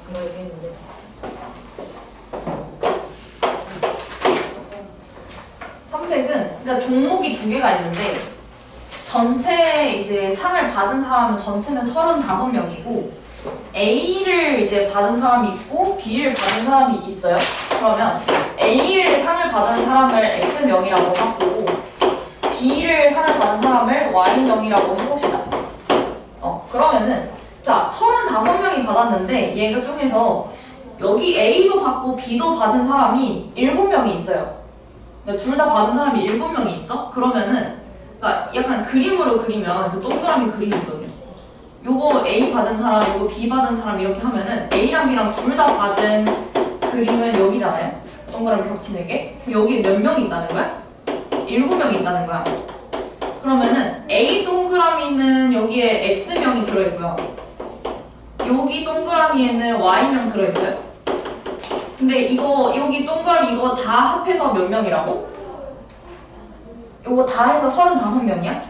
이거 얘기했는데. 그러니까 종목이 두 개가 있는데 전체 이제 상을 받은 사람은 전체는 35명이고 A를 이제 받은 사람이 있고 B를 받은 사람이 있어요. 그러면 A를 상을 받은 사람을 X명이라고 하고 B를 상을 받은 사람을 Y명이라고 해봅시다. 그러면은 자 35명이 받았는데 얘가 중에서 여기 A도 받고 B도 받은 사람이 7명이 있어요. 그러니까 둘 다 받은 사람이 7명이 있어? 그러면은 그러니까 약간 그림으로 그리면 그 동그라미 그림이 있거든요. 요거 A 받은 사람, 요거 B 받은 사람 이렇게 하면은 A랑 B랑 둘 다 받은 그림은 여기잖아요. 동그라미 겹치는 게. 여기 몇 명이 있다는 거야? 7명이 있다는 거야. 그러면은 A 동그라미는 여기에 X명이 들어있고요. 여기 동그라미에는 Y명 들어있어요. 근데 이거 여기 동그라미 이거 다 합해서 몇 명이라고? 이거 다 해서 35명이야?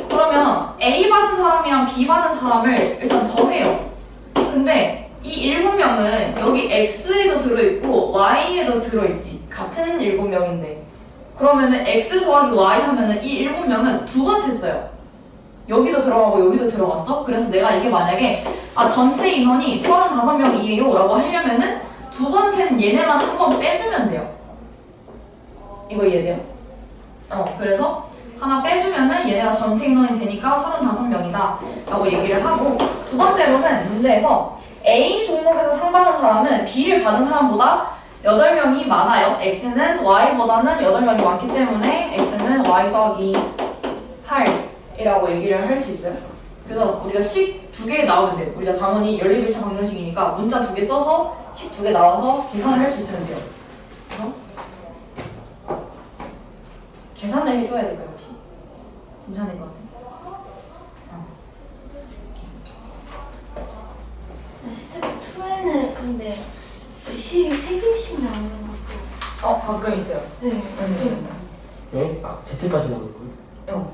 그러면 A 받은 사람이랑 B 받은 사람을 일단 더해요. 근데 이 7명은 여기 X에도 들어있고 Y에도 들어있지. 같은 7명인데 그러면은 X 더하기 Y 하면은 이 7명은 두 번 셌어요. 여기도 들어가고 여기도 들어갔어? 그래서 내가 이게 만약에 전체 인원이 35명이에요 라고 하려면은 두 번 센 얘네만 한 번 빼주면 돼요. 이거 이해돼요? 그래서 하나 빼주면은 얘네가 전체 인원이 되니까 35명이다 라고 얘기를 하고 두 번째로는 문제에서 A 종목에서 상 받은 사람은 B를 받은 사람보다 8명이 많아요. X는 Y보다는 8명이 많기 때문에 X는 Y 더하기 8이라고 얘기를 할 수 있어요. 그래서 우리가 식 2개 나오면 돼요. 우리가 단원이 연립일차 방정식이니까 문자 2개 써서 식 2개 나와서 계산을 할 수 있으면 돼요. 그래서 계산을 해줘야 될까요 혹시? 괜찮을 것 같아요. 스텝 2에는 근데 식 3개씩 나오는 것도 가끔 있어요. 네. 네? Z까지 나오는 거예요?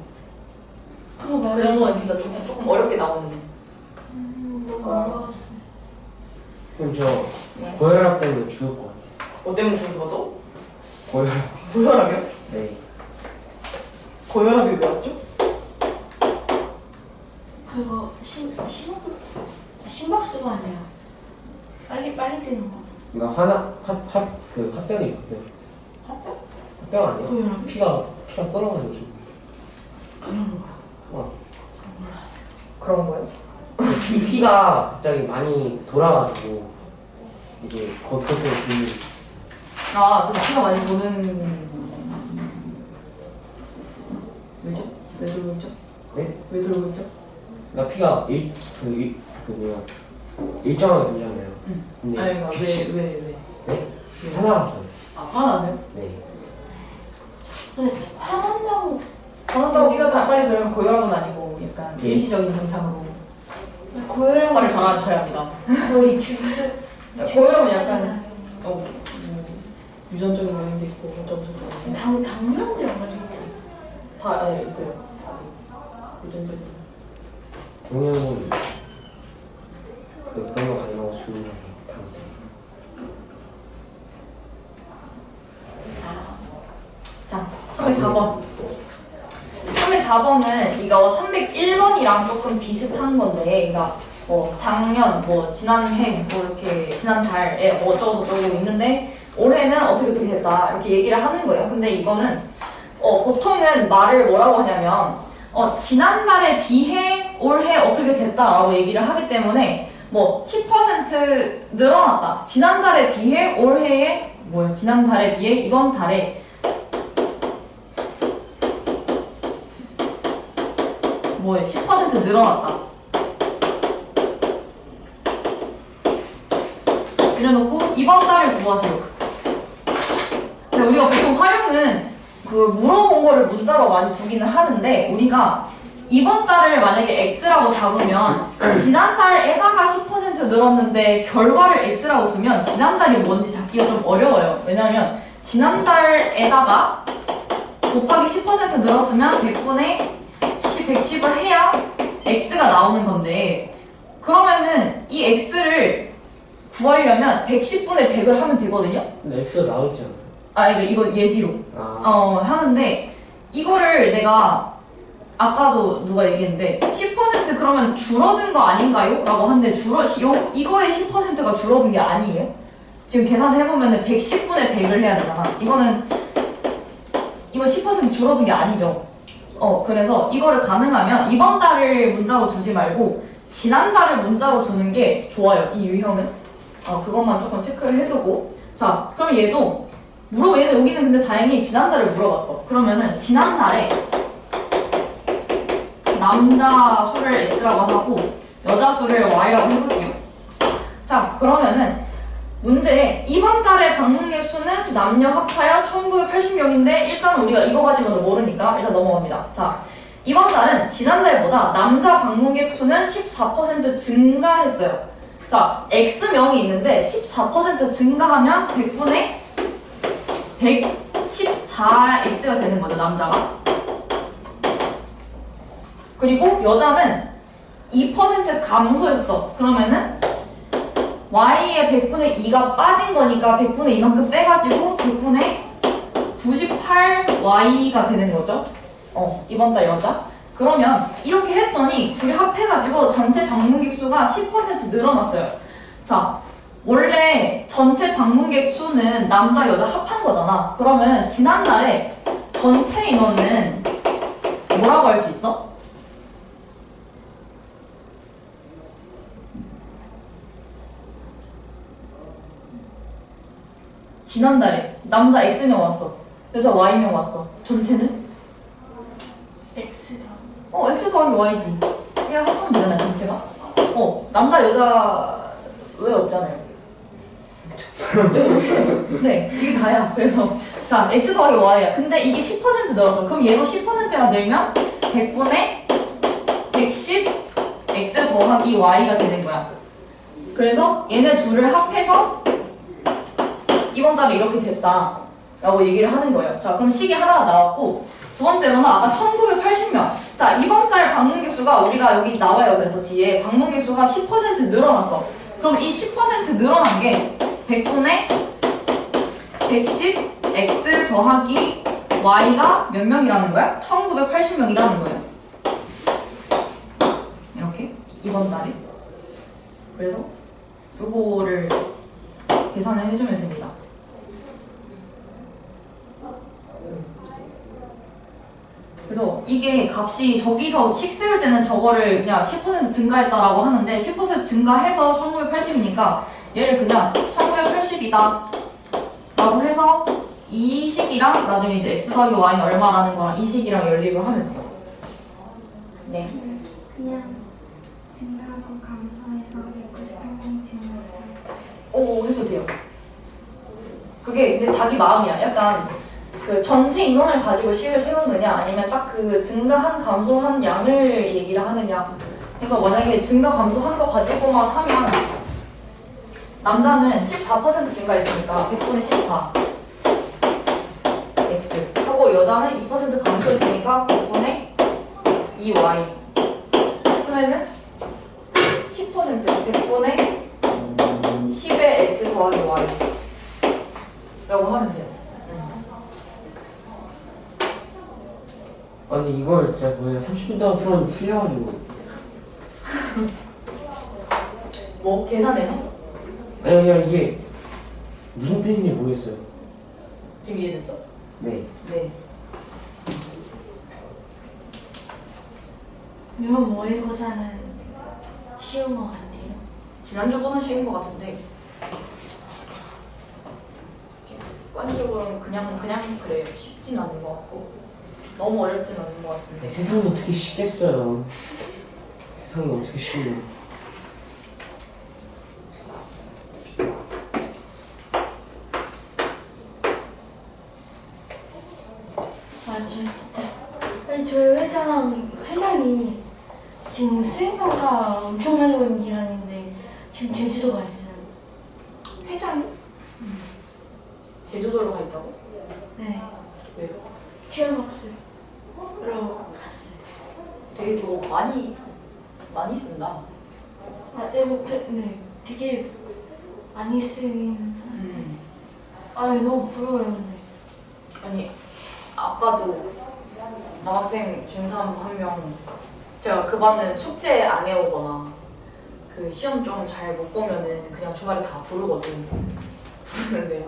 그거 말고 그런 건 진짜 조금 어렵게 나오는데. 너무 어려웠어. 그럼 저 네. 고혈압 때문에 죽을 것 같아요. 뭐 때문에 죽은 거도? 고혈압. 고혈압이요? 네. 고혈압이 왜 왔죠? 그거 심박수가 아니야. 빨리 뛰는 거. 그러니까 화병이 바뀌어요. 화병 아니야? 고혈압? 피가 끓어가지고 죽고. 그런 거야. 그런 거요? 피가 갑자기 많이 돌아가지고 이제 그것 때문에 죽는. 그래서 피가 많이 도는. 왜죠? 왜 돌고 있죠? 네? 왜 돌고 있죠? 그러니까 피가 일정하게 돌잖아요. 근데 왜? 네? 화나갔어요. 화나세요? 네. 근데 화난다고 화난다고 피가 다 빨리 돌면 고혈압은 아니고 약간 예. 일시적인 증상으로 고혈압을 화를 전환쳐야 합니다. 거의 죽이죠. 고혈압은 약간 유전적인 원인도 있고 어쩌고저쩌고 당뇨도 영향이 다 있어요. 유전적인. 동영은 그런 거 가지고 죽는 거예요. 자, 304번. 304번은 이거 301번이랑 조금 비슷한 건데, 그러니까 작년, 지난해, 이렇게 지난달에 어쩌고저쩌고 있는데 올해는 어떻게 됐다 이렇게 얘기를 하는 거예요. 근데 이거는 보통은 말을 뭐라고 하냐면 지난달에 비해 올해 어떻게 됐다라고 얘기를 하기 때문에 10% 늘어났다. 지난달에 비해 올해에 지난달에 비해 이번 달에 10% 늘어났다. 이래놓고 이번 달을 구하세요. 근데 우리가 보통 활용은 물어본 거를 문자로 많이 두기는 하는데 우리가 이번 달을 만약에 X라고 잡으면 지난달에다가 10% 늘었는데 결과를 X라고 두면 지난달이 뭔지 잡기가 좀 어려워요. 왜냐하면 지난달에다가 곱하기 10% 늘었으면 100분의 110을 해야 X가 나오는 건데 그러면은 이 x를 구하려면 110분의 100을 하면 되거든요. 근데 X가 나오지 않아요? 아 이거 예시로 아, 하는데 이거를 내가 아까도 누가 얘기했는데 10% 그러면 줄어든 거 아닌가요? 라고 하는데 이거의 10%가 줄어든 게 아니에요. 지금 계산해보면 110분의 100을 해야 되잖아. 이거 10% 줄어든 게 아니죠. 그래서 이거를 가능하면 이번 달을 문자로 주지 말고 지난달을 문자로 주는 게 좋아요. 이 유형은. 그것만 조금 체크를 해두고. 자, 그럼 얘는 여기는 근데 다행히 지난달을 물어봤어. 그러면은 지난달에 남자 수를 x라고 하고 여자 수를 y라고 해볼게요. 자, 그러면은 문제에 이번 달의 방문객 수는 남녀 합하여 1980명인데 일단 우리가 이거 가지고는 모르니까 일단 넘어갑니다. 자, 이번 달은 지난달보다 남자 방문객 수는 14% 증가했어요. 자, x명이 있는데 14% 증가하면 100분의 114x가 되는 거죠, 남자가. 그리고 여자는 2% 감소했어. 그러면은 y의 100분의 2가 빠진 거니까 100분의 2만큼 빼가지고 100분의 98y가 되는 거죠. 이번 달 여자. 그러면 이렇게 했더니 둘이 합해가지고 전체 방문객 수가 10% 늘어났어요. 자, 원래 전체 방문객 수는 남자 여자 합한 거잖아. 그러면 지난달에 전체 인원은 뭐라고 할 수 있어? 지난달에 남자 X명 왔어. 여자 Y명 왔어. 전체는? X다. X 더하기 Y지. 그냥 합하면 되잖아요, 전체가. 남자, 여자 왜 없잖아요. 네, 이게 다야. 그래서 자, X 더하기 Y야. 근데 이게 10% 늘었어. 그럼 얘도 10%가 늘면 100분의 110 X 더하기 Y가 되는 거야. 그래서 얘네 둘을 합해서 이번 달에 이렇게 됐다 라고 얘기를 하는 거예요. 자, 그럼 식이 하나가 나왔고 두 번째로는 아까 1980명. 자, 이번 달 방문객 수가 우리가 여기 나와요. 그래서 뒤에 방문객 수가 10% 늘어났어. 그럼 이 10% 늘어난 게 100분의 110 x 더하기 y가 몇 명이라는 거야? 1980명이라는 거예요. 이렇게 이번 달에. 그래서 요거를 계산을 해주면 됩니다. 그래서 이게 값이 저기서 식 세울 때는 저거를 그냥 10% 증가했다라고 하는데 10% 증가해서 1980이니까 얘를 그냥 1980이다 라고 해서 이 식이랑 나중에 이제 x 더하기 y는 얼마라는 거랑 이 식이랑 연립을 하면 돼요. 네. 그냥 증가하고 감소해서 198명 증가했다. 오, 해도 돼요. 그게 근데 자기 마음이야. 약간 그 전체 인원을 가지고 식을 세우느냐 아니면 딱 그 증가한 감소한 양을 얘기를 하느냐. 그래서 만약에 증가 감소한 거 가지고만 하면 남자는 14% 증가했으니까 100분의 14 x 하고 여자는 2% 감소했으니까 100분의 2y 하면은 10% 100분의 10의 x 더하기 y 라고 하면 돼요. 아니 이걸 진짜 뭐야 30분 동안 풀었는데 틀려가지고. 뭐 계산해서? 아니 그냥 이게 무슨 뜻인지 모르겠어요. 지금 이해됐어? 네. 네. 이건 모의고사는 쉬운 것 같아요. 지난주보다는 쉬운 것 같은데 객관적으로는 그냥 그래요. 쉽진 않은 것 같고 너무 어렵진 않은 것 같은데. 세상이 어떻게 쉽겠어요. 세상이 어떻게 쉽냐. 아, 진짜. 아니, 저희 회장이 지금 수행평가 엄청 많이 오는 기간인데 지금 제주도 가 있어요. 회장이? 제주도로 가 있다고? 네. 왜요? 체험학습으로 갔어요. 되게 더 많이 쓴다. 네. 되게 많이 쓰긴. 너무 부러워요, 근데. 아니 아까도 남학생 중3 한 명 제가 그 반은 숙제 안 해오거나 그 시험 좀 잘 못 보면은 그냥 주말에 다 부르거든. 부르는데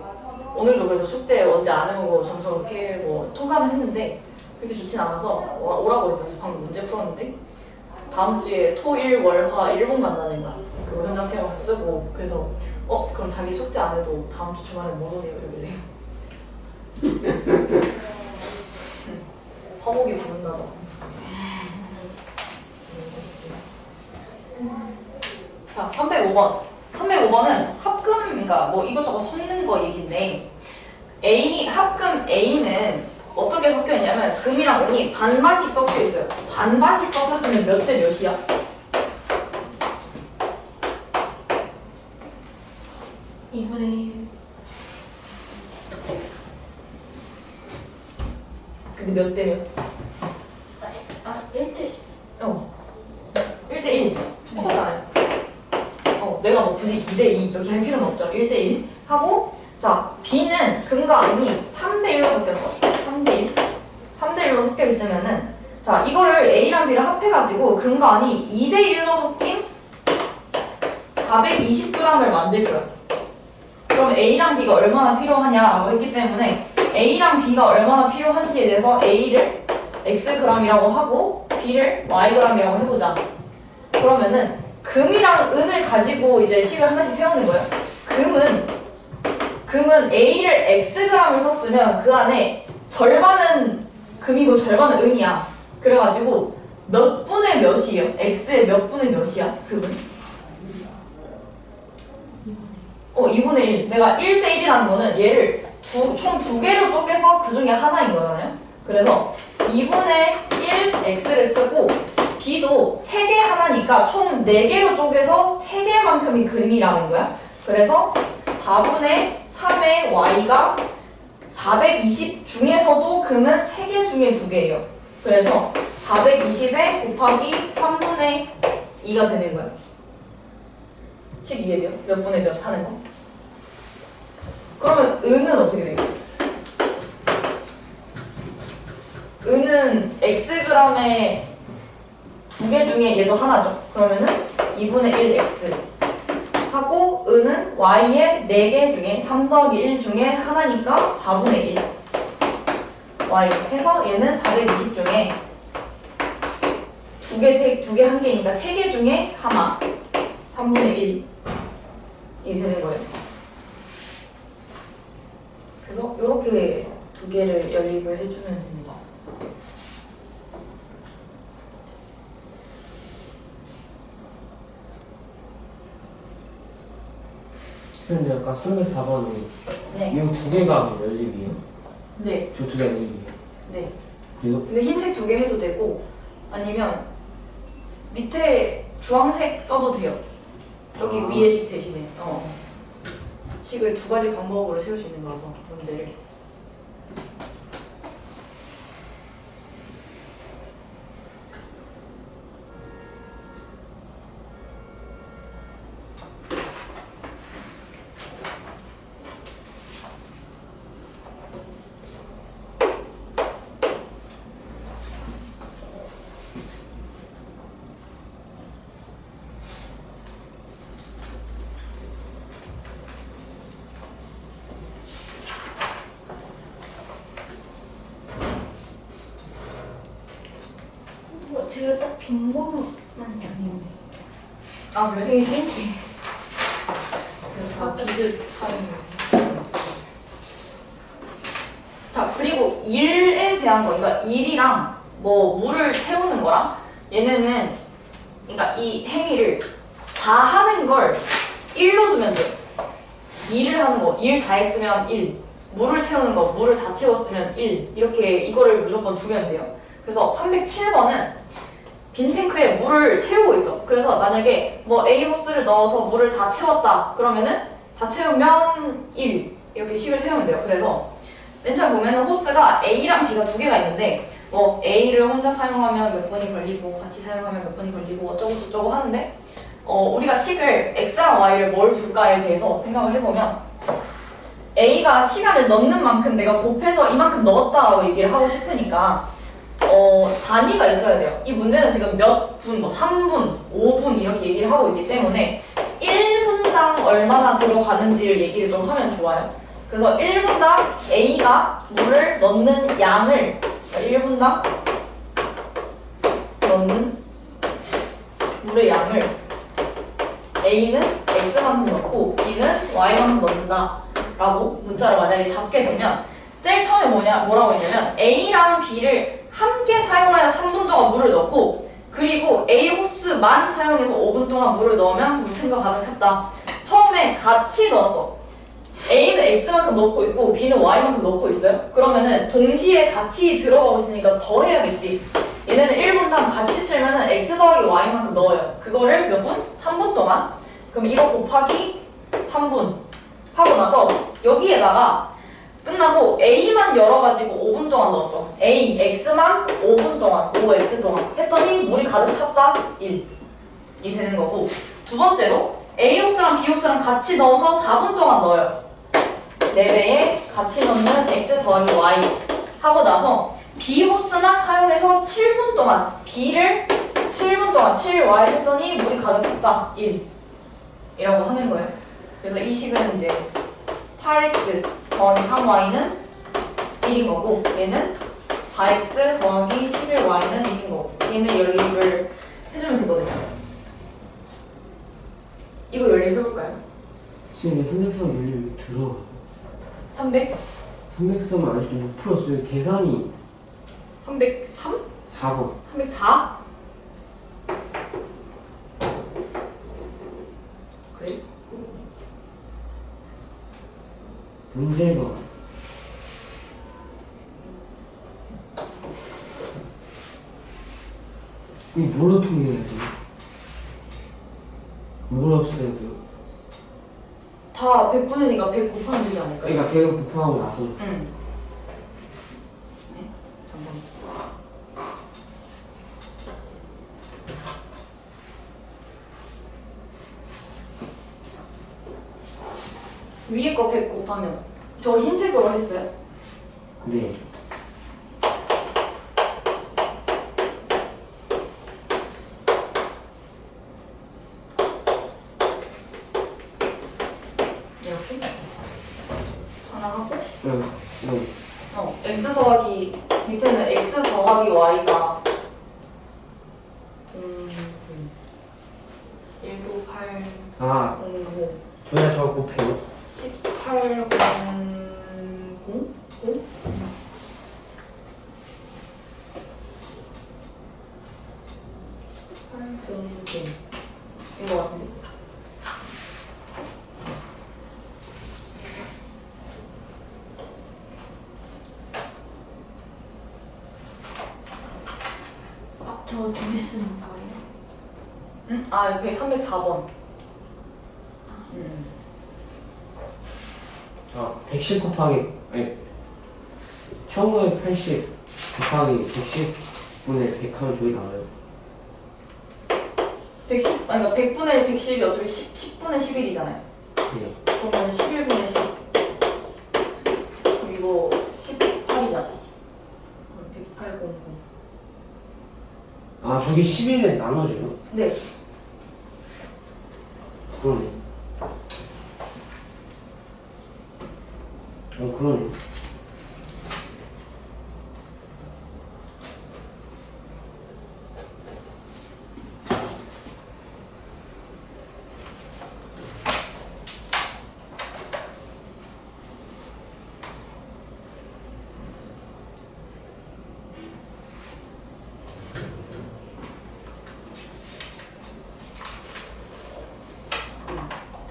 오늘도 그래서 숙제 언제 안 해오고 점수 그렇게 뭐 통과는 했는데 그렇게 좋진 않아서 오라고 했어서 방금 문제 풀었는데 다음 주에 토, 일, 월, 화 일본 간다는 거야. 그거 현장 체험에서 쓰고 그래서 그럼 자기 숙제 안 해도 다음 주 주말에 못 오네요 이러길래 허목이 부른다 봐. 자, 305번. 305번은 합금, 그러니까 뭐 이것저것 섞는 거 얘긴데 합금 A는 어떻게 섞여 있냐면 금이랑 은이 반반씩 섞여 있어요. 반반씩 섞였으면 몇 대 몇이야? 이번에 근데 몇 대 몇? 1대 1대1 똑같잖아요. 내가 뭐 굳이 2대2 이렇게 할 필요는 없죠. 1대1 하고 자 B는 금과 은이 3대1로 섞였어. 3대1로 섞여 있으면은 자 이거를 A랑 B를 합해가지고 금과 은이 2대1로 섞인 420g을 만들 거야. 그럼 A랑 B가 얼마나 필요하냐라고 했기 때문에 A랑 B가 얼마나 필요한지에 대해서 A를 Xg이라고 하고 B를 Yg이라고 해보자. 그러면은 금이랑 은을 가지고 이제 식을 하나씩 세우는 거예요. 금은 A를 Xg을 썼으면 그 안에 절반은 금이고 절반은 은이야. 그래가지고 몇 분의 몇이에요? X의 몇 분의 몇이야? 금은? 2분의 1. 내가 1대1이라는 거는 얘를 총 2개로 쪼개서 그 중에 하나인 거잖아요. 그래서 2분의 1 X를 쓰고 B도 3개 하나니까 총 4개로 쪼개서 3개만큼이 금이라는 거야. 그래서 4분의 3의 Y가 420 중에서도 금은 3개 중에 2개예요. 그래서 420에 곱하기 3분의 2가 되는 거야. 식 이해돼요? 몇 분의 몇 하는 거? 그러면 은은 어떻게 돼요? 은은 Xg의 2개 중에 얘도 하나죠. 그러면은 2분의 1X 하고 은은 Y의 4개 중에 3 더하기 1 중에 하나니까 4분의 1 Y 해서 얘는 420 중에 2개 한 개니까 3개 중에 하나 3분의 1 이게 되는 거예요. 그래서 이렇게 2개를 연립을 해주면 됩니다. 근데 아까 304번은 네. 이 2개가 연립이에요? 네. 저 2개 연립이에요? 네. 그리고 근데 흰색 2개 해도 되고 아니면 밑에 주황색 써도 돼요. 여기 위에 식 대신에 식을 2가지 방법으로 세울 수 있는 거라서 문제를 제가 딱 빈 것만 아니네. 아 그래? 되게 신기해. 다 비슷하는 거. 자 그리고 일에 대한 거 그러니까 일이랑 뭐 물을 채우는 거랑 얘네는 그러니까 이 행위를 다 하는 걸 1로 두면 돼요. 일을 하는 거, 일 다 했으면 1 물을 채우는 거, 물을 다 채웠으면 1 이렇게 이거를 무조건 두면 돼요. 그래서 307번은 빈 탱크에 물을 채우고 있어. 그래서 만약에 뭐 A 호스를 넣어서 물을 다 채웠다 그러면은 다 채우면 1 이렇게 식을 세우면 돼요. 그래서 맨 처음 보면은 호스가 A랑 B가 2개가 있는데 뭐 A를 혼자 사용하면 몇 분이 걸리고 같이 사용하면 몇 분이 걸리고 어쩌고 저쩌고 하는데 우리가 식을 x랑 y를 뭘 줄까에 대해서 생각을 해보면 a가 시간을 넣는 만큼 내가 곱해서 이만큼 넣었다라고 얘기를 하고 싶으니까 단위가 있어야 돼요. 이 문제는 지금 몇 분, 뭐 3분, 5분 이렇게 얘기를 하고 있기 때문에 1분당 얼마나 들어가는지를 얘기를 좀 하면 좋아요. 그래서 1분당 A가 물을 넣는 양을 1분당 넣는 물의 양을 A는 X만큼 넣고 B는 Y만큼 넣는다 라고 문자를 만약에 잡게 되면 제일 처음에 뭐라고 했냐면 A랑 B를 함께 사용하여 3분 동안 물을 넣고 그리고 A 호스만 사용해서 5분 동안 물을 넣으면 물틈과 가득 찼다. 처음에 같이 넣었어. A는 X만큼 넣고 있고 B는 Y만큼 넣고 있어요. 그러면은 동시에 같이 들어가고 있으니까 더 해야겠지. 얘네는 1분당 같이 틀면은 X 더하기 Y만큼 넣어요. 그거를 몇 분? 3분 동안. 그럼 이거 곱하기 3분 하고 나서 여기에다가 끝나고 A만 열어가지고 5분 동안 넣었어. A, X만 5분 동안, 5X 동안 했더니 물이 가득 찼다. 1이 되는 거고 두 번째로 A 호스랑 B 호스랑 같이 넣어서 4분 동안 넣어요. 4배에 같이 넣는 X 더하기 Y 하고 나서 B 호스만 사용해서 7분 동안 B를 7분 동안 7Y 했더니 물이 가득 찼다. 1 이라고 하는 거예요. 그래서 이 식은 이제 8X 더하기 3Y는 1인 거고 얘는 4X 더하기 11Y는 1인 거고 얘는 연립을 해주면 되거든요. 이거 연립해볼까요? 지금 303 열리면 들어가. 300? 303은 아직도 못 풀었어요. 계산이 303? 4번. 304? 그래? 문제가 이 뭐로 통일해야 돼? 뭘 없애야 돼요? 다 100분이니까 100 곱하면 되지 않을까요? 그러니까 배가 곱하고 나서 응. 네? 잠깐만. 위에 거 100 곱하면 저 흰색으로 했어요? 네. 이렇게 하나 하고 x 더하기 밑에는 x 더하기 y가 198 아, 05 저야 저거 곱해요? 18 0 0 이거 같은데? 저 둘이 쓰는 거예요? 응? 아, 여기 304번. 아, 110 곱하기 아니 처음에 80 곱하기 110분의 100 하면 저기 나와요. 110, 아니, 그러니까 100분의 110이 어차피 10분의 11이잖아요. 네. 그러면 11분의 10. 그리고 18이잖아. 10800. 아, 저기 11에 나눠져요? 네. 그러네. 그러네. 음.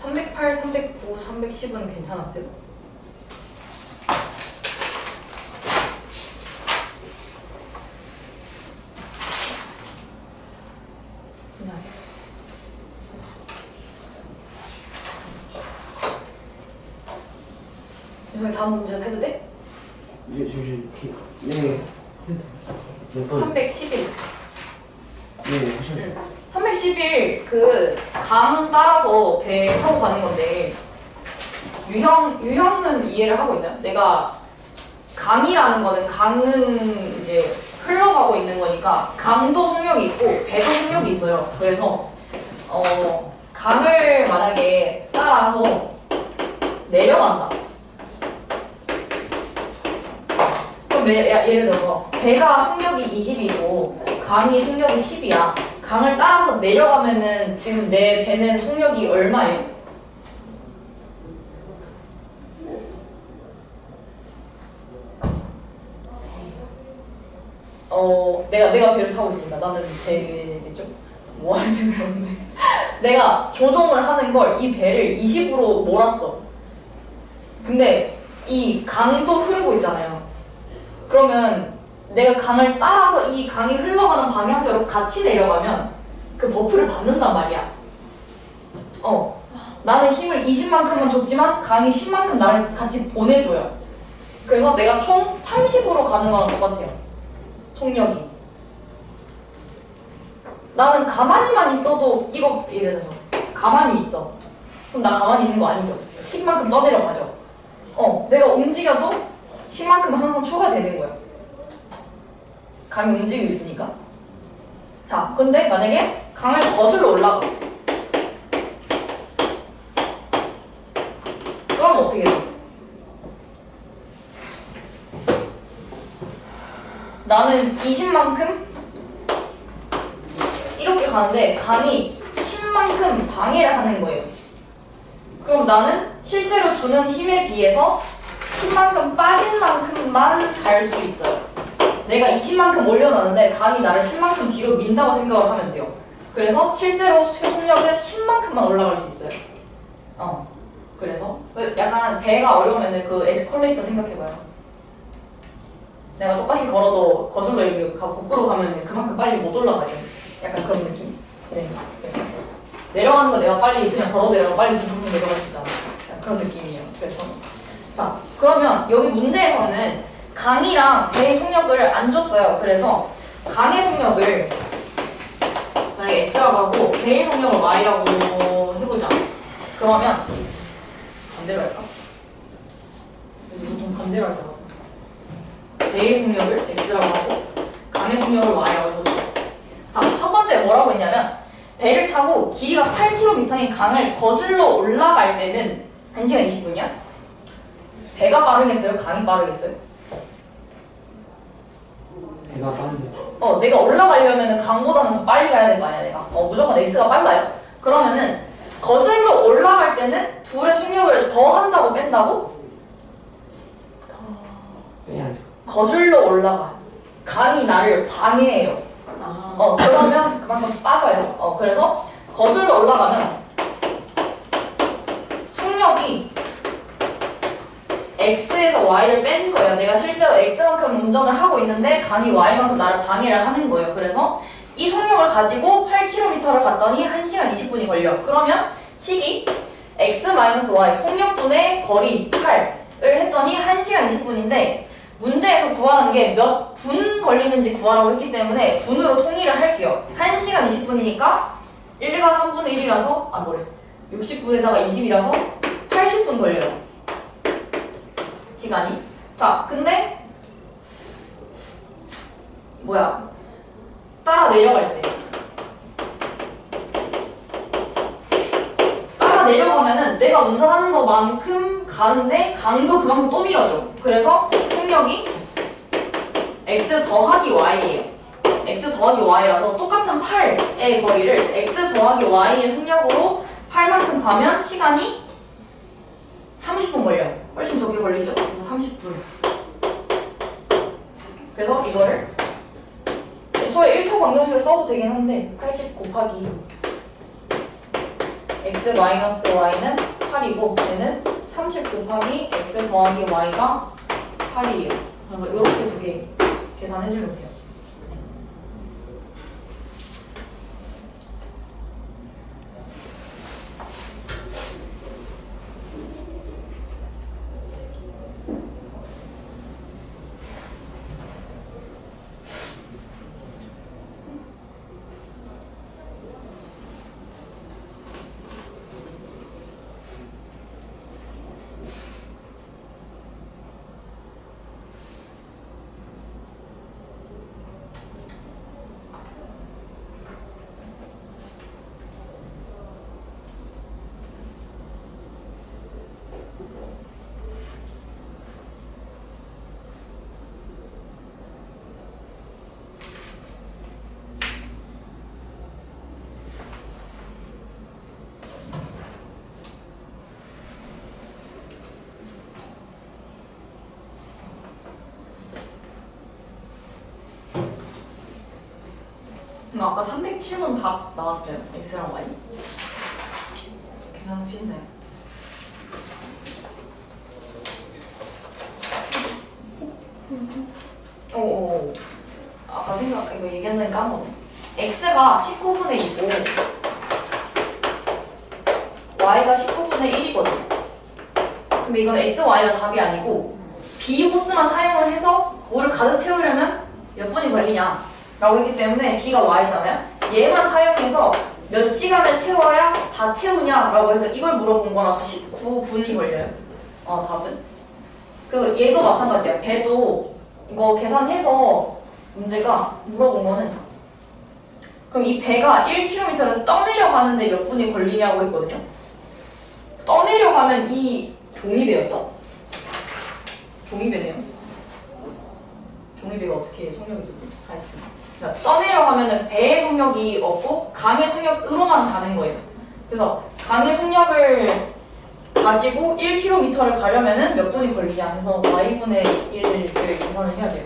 308, 309, 310은 괜찮았어요? 그냥. 유성이 다음 문제는 해도 돼? 이제 네. 몇 번? 311. 네, 하셔도 돼요. 311 10일 그 강 따라서 배 타고 가는 건데 유형은 이해를 하고 있나요? 내가 강이라는 거는 강은 이제 흘러가고 있는 거니까 강도 속력이 있고 배도 속력이 있어요. 그래서 강을 만약에 따라서 내려간다. 그럼 예를 들어서 배가 속력이 20이고 강이 속력이 10이야. 강을 따라서 내려가면은 지금 내 배는 속력이 얼마예요? 내가 배를 타고 있습니다. 나는 배겠죠? 뭐 하는지 모르겠네. 내가 조종을 하는 걸 이 배를 20으로 몰았어. 근데 이 강도 흐르고 있잖아요. 그러면 내가 강을 따라서 이 강이 흘러가는 방향대로 같이 내려가면 그 버프를 받는단 말이야. 나는 힘을 20만큼만 줬지만 강이 10만큼 나를 같이 보내줘요. 그래서 내가 총 30으로 가는 거랑 똑같아요. 속력이. 나는 가만히만 있어도 이거 예를 들어서 가만히 있어. 그럼 나 가만히 있는 거 아니죠? 10만큼 떠내려가죠. 내가 움직여도 10만큼 항상 추가되는 거예요. 강이 움직이고 있으니까. 자, 근데 만약에 강을 거슬러 올라가. 그럼 어떻게 돼? 나는 20만큼 이렇게 가는데 강이 10만큼 방해를 하는 거예요. 그럼 나는 실제로 주는 힘에 비해서 10만큼 빠진 만큼만 갈 수 있어요. 내가 20만큼 올려놨는데 강이 나를 10만큼 뒤로 민다고 생각을 하면 돼요. 그래서 실제로 속력은 10만큼만 올라갈 수 있어요. 그래서 약간 배가 어려우면 그 에스컬레이터 생각해봐요. 내가 똑같이 걸어도 거슬러 이렇게 거꾸로 가면 그만큼 빨리 못 올라가죠. 약간 그런 느낌. 네. 내려가는 거 내가 빨리 그냥 걸어도 내려가 빨리 둥둥 내려갈 수 있잖아. 그런 느낌이에요. 그래서 자, 그러면 여기 문제에서는 강이랑 배의 속력을 안 줬어요. 그래서 강의 속력을 만약에 X라고 하고 배의 속력을 Y라고 해보자. 그러면 반대로 할까? 보통 반대로 할 것 같아. 배의 속력을 X라고 하고 강의 속력을 Y라고 해보자. 자, 첫 번째 뭐라고 했냐면 배를 타고 길이가 8km인 강을 거슬러 올라갈 때는 1시간 20분이야? 배가 빠르겠어요? 강이 빠르겠어요? 배가 빠르죠. 내가 올라가려면 강보다는 더 빨리 가야 될 거 아니야, 내가. 무조건 X가 빨라요. 그러면은 거슬러 올라갈 때는 둘의 속력을 더 한다고 뺀다고? 빼야죠. 거슬러 올라가. 강이 나를 방해해요. 그러면 그만큼 빠져요. 그래서 거슬러 올라가면 속력이 X에서 Y를 뺀 거예요. 내가 실제로 X만큼 운전을 하고 있는데 강이 Y만큼 나를 방해를 하는 거예요. 그래서 이 속력을 가지고 8km를 갔더니 1시간 20분이 걸려. 그러면 식이 X-Y 속력분의 거리 8을 했더니 1시간 20분인데 문제에서 구하는 게 몇 분 걸리는지 구하라고 했기 때문에 분으로 통일을 할게요. 1시간 20분이니까 1과 3분의 1이라서 60분에다가 20이라서 80분 걸려요. 시간이. 자, 근데 따라 내려갈 때 따라 내려가면은 내가 운전하는 것만큼 가는데 강도 그만큼 또 밀어줘. 그래서 속력이 x 더하기 y예요. x 더하기 y라서 똑같은 8의 거리를 x 더하기 y의 속력으로 8만큼 가면 시간이 30분 걸려요. 훨씬 적게 걸리죠? 그래서 30분. 그래서 이거를 애초에 1차 방정식을 써도 되긴 한데 80 곱하기 x 마이너스 y는 8이고 얘는 30 곱하기 x 더하기 y가 8이에요. 그래서 이렇게 두 개 계산해주면 돼요. 아까 307번 답 나왔어요. x랑 y. 계산 쉽나요? 오. 아까 이거 얘기했는데 까먹었네. x가 19분의 2고 y가 19분의 1이거든. 근데 이건 x, y가 답이 아니고 b호스만 사용을 해서 뭐를 가득 채우려면 몇 분이 걸리냐 라고 했기 때문에 b가 y잖아요. 얘만 사용해서 몇 시간을 채워야 다 채우냐 라고 해서 이걸 물어본 거라서 19분이 걸려요. 답은. 그래서 얘도 마찬가지야. 배도 이거 계산해서 문제가 물어본 거는 그럼 이 배가 1km를 떠내려가는데 몇 분이 걸리냐고 했거든요. 떠내려가면 이 종이배였어? 종이배네요. 종이배가 어떻게 속력이 있었지? 하여튼. 그러니까 떠내려가면 배의 속력이 없고 강의 속력으로만 가는 거예요. 그래서 강의 속력을 가지고 1km를 가려면 몇 분이 걸리냐 해서 y분의 1을 계산을 해야 돼요.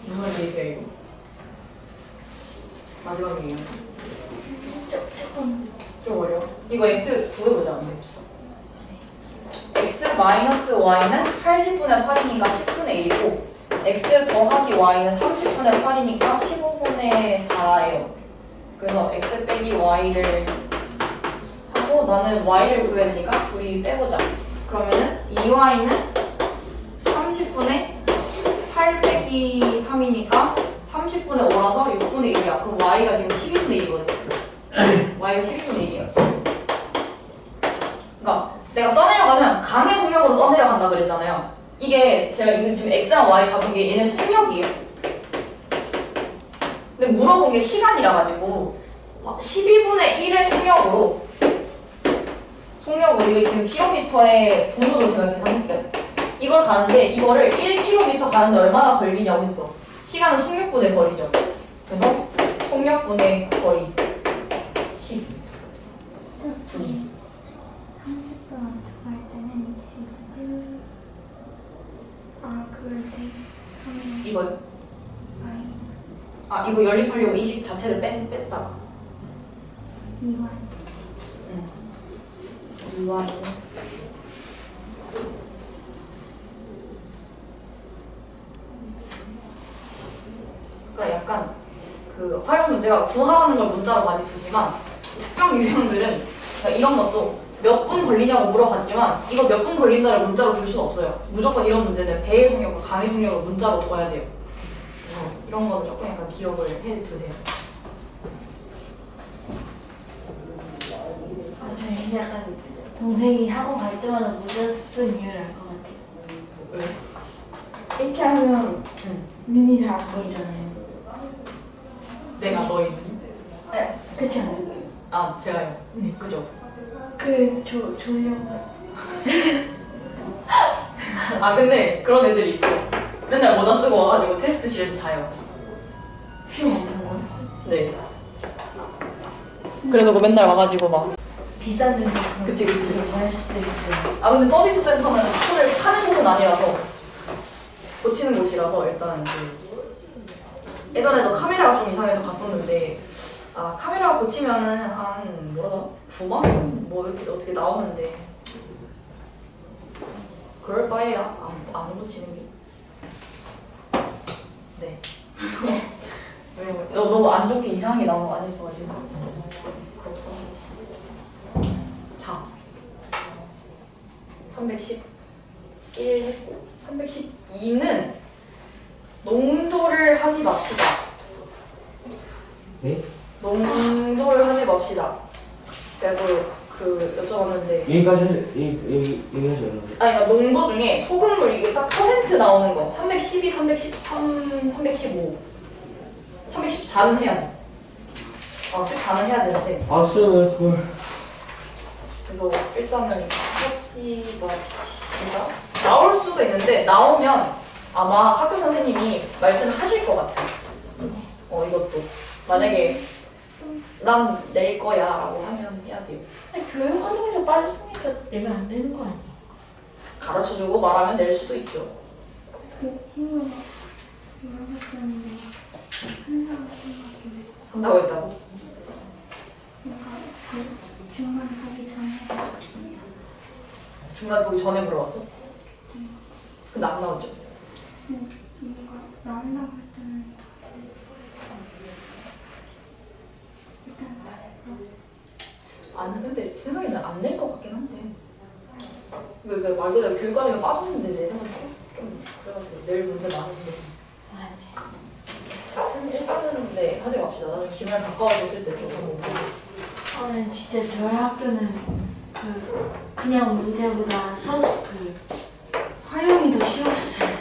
무슨 얘기야 이거? 마지막 얘기야. 좀 어려워. 이거 x 구해보자. 근데. x 마이너스 y는 80분의 8이니까 10분의 1이고 x 더하기 y는 30분의 8이니까 15분의 4예요. 그래서 x 빼기 y를 하고 나는 y를 구해야 되니까 둘이 빼보자. 그러면은 2y는 30분의 8 빼기 3이니까 30분의 5라서 6분의 1이야. 그럼 y가 지금 12분의 1이거든. y가 12분의 1이야. 그러니까 내가 떠내려가면 강의 속력으로 떠내려간다 그랬잖아요. 이게 제가 지금 x랑 y 잡은 게 얘네 속력이에요. 근데 물어본 게 시간이라 가지고 12분의 1의 속력으로 이게 지금 킬로미터의 분으로 제가 계산했어요. 이걸 가는데 이거를 1km 가는데 얼마나 걸리냐고 했어. 시간은 속력분의 거리죠. 그래서 속력분의 거리 10분. 30분 할 때는 X를 그럴 때 하면 이거요? Y 이거 연립하려고 이 식 자체를 뺐다가 2Y 2y는 그러니까 약간 그 활용 문제가 구하라는 걸 문자로 많이 두지만 특정 유형들은 그러니까 이런 것도 몇 분 걸리냐고 물어봤지만 이거 몇 분 걸린다를 문자로 줄 수는 없어요. 무조건 이런 문제는 배의 속력과 강의 속력을 문자로 둬야 돼요. 그래서 이런 거는 조금 약간 기억을 해두세요. 저희 약간 동생이 학원 갈 때마다 문제 쓴 이유를 알 것 같아요. 왜? 이렇게 하면 눈이 잘 안 보이잖아요. 내가 너희 네, 그렇지 않아요? 제가요. 네. 그죠? 조려고. 근데 그런 애들이 있어. 맨날 모자 쓰고 와가지고 테스트실에서 자요. 휴 없는 거. 네. 그래놓고 맨날 와가지고 막. 비싼 데서 그치. 그렇게 할 수도 있어요. 근데 서비스 센터는 손을 파는 곳은 아니라서 고치는 곳이라서 일단 예전에도 카메라가 좀 이상해서 갔었는데 카메라 고치면은 한 뭐라더라? 9만? 뭐 이렇게 어떻게 나오는데 그럴 바에야 안 고치는 게. 네. 왜냐면 너무 안 좋게 이상하게 나오는 거 아니었어가지고 그렇더라고. 자, 311 했고 312는 농도를 하지 맙시다. 네? 농도를 하지 맙시다. 내가 여쭤봤는데 얘기하죠. 그러니까 농도 중에 소금물 이게 딱 퍼센트 나오는 거 312, 313, 315 314는 해야 돼. 14는 해야 되는데 쓰는 걸. 그래서 일단은 하지 맙시다. 나올 수도 있는데 나오면 아마 학교 선생님이 말씀을 하실 것 같아요. 이것도 만약에 난 낼 거야 라고 하면 해야 돼요. 아니, 교육 과정에서 빠졌으니까 내가 안 되는 거 아니야? 가르쳐주고 말하면 낼 수도 있죠. 그 친구가 물어봤었는데 한다고 생각해. 한다고 했다고? 뭔가 그 중간 하기 전에 중간 보기 전에 물어봤어? 근데 안 나왔죠? 뭔가 나온다고 할 때는 일단 아니 근데 제 생각에는 안 낼 것 같긴 한데 그러니까 말 그대로 교육과정에 빠졌는데 내는 좀 그래가지고 낼 문제 많은데 맞지. 일단은 네 하지 맙시다. 나중에 기말 가까워졌을 때 좀 한번 보고. 저는 진짜 저희 학교는 그냥 문제보다 활용이 더 쉬웠어요.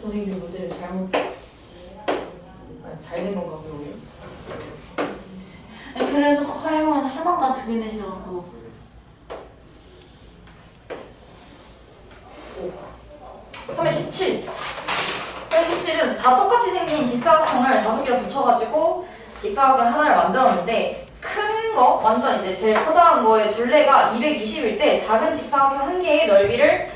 선생님들 문제를 잘못 잘 낸 건가 보요. 아니, 그래도 활용은 하나가 두 개 내셔갖고. 3의 17. 3의 17은 다 똑같이 생긴 직사각형을 5개를 붙여가지고 직사각형 하나를 만들었는데 큰 거, 완전 이제 제일 커다란 거의 둘레가 220일 때 작은 직사각형 한 개의 넓이를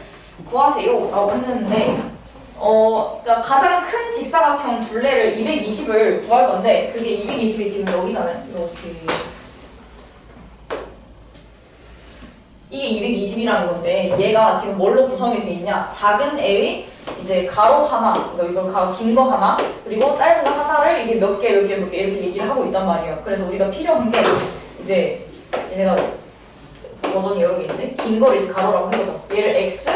구하세요 라고 했는데 그러니까 가장 큰 직사각형 둘레를 220을 구할 건데 그게 220이 지금 여기잖아요. 이렇게 이게 220이라는 건데 얘가 지금 뭘로 구성이 돼 있냐? 작은 애의 이제 가로 하나, 그러니까 이걸 긴 거 하나, 그리고 짧은 거 하나를 이게 몇 개 이렇게 얘기를 하고 있단 말이에요. 그래서 우리가 필요한 게 이제 얘네가 버전이 여러 개 있는데 긴 거를 이제 가로라고 해보자. 얘를 x,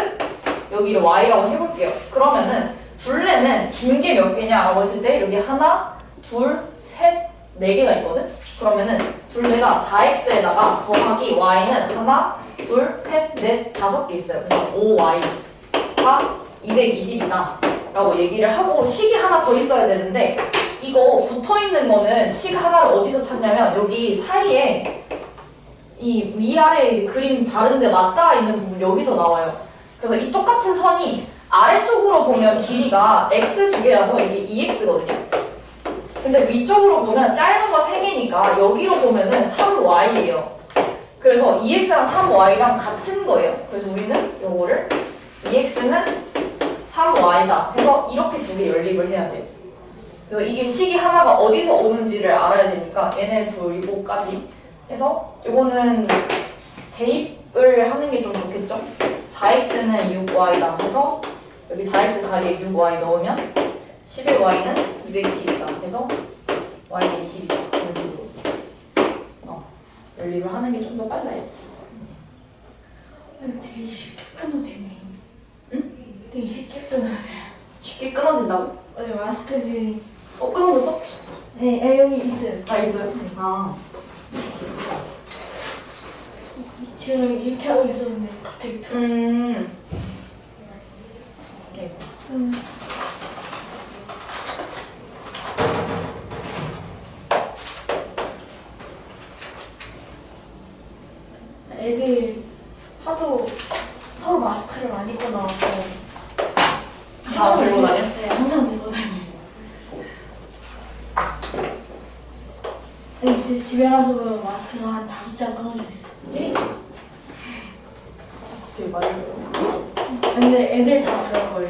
여기를 y라고 해볼게요. 그러면은 둘레는 긴 게 몇 개냐라고 했을 때 여기 하나, 둘, 셋, 네 개가 있거든? 그러면은 둘레가 4x에다가 더하기 y는 하나, 둘, 셋, 넷, 5개 있어요. 그래서 5y가 220이다 라고 얘기를 하고 식이 하나 더 있어야 되는데 이거 붙어있는 거는 식 하나를 어디서 찾냐면 여기 사이에 이 위아래 그림 다른데 맞닿아 있는 부분 여기서 나와요. 그래서 이 똑같은 선이 아래쪽으로 보면 길이가 x 두 개라서 이게 2x거든요. 근데 위쪽으로 보면 짧은 거 3개니까 여기로 보면은 3y예요. 그래서 2x랑 3y랑 같은 거예요. 그래서 우리는 요거를 2x는 3y다 해서 이렇게 두 개 연립을 해야 돼요. 그래서 이게 식이 하나가 어디서 오는지를 알아야 되니까 얘네 둘 이거까지 해서 이거는 대입을 하는 게 좀 좋겠죠? 4x는 6y다 해서 여기 4x 자리에 6y 넣으면 11y는 220이다 해서 y는 20이다 이런 식으로 연립을 하는 게 좀 더 빨라요. 되게 쉽게 끊어지네. 응? 되게 쉽게 끊어져요. 쉽게 끊어진다고? 마스크들이. 끊어졌어? 네, 여기 있어요. 아 있어요? 아 지금 이렇게 하고 있었는데 갑자기 툭. 오케이. 애들 하도 서로 마스크를 안 입고 나와서 들고 다녀? 네, 항상 들고 다녀요. 이제 집에 가서 보면 마스크가 한 5장 끊어져 있어요. 네? 되게 많이 들어. 근데 애들 다 그럴걸요.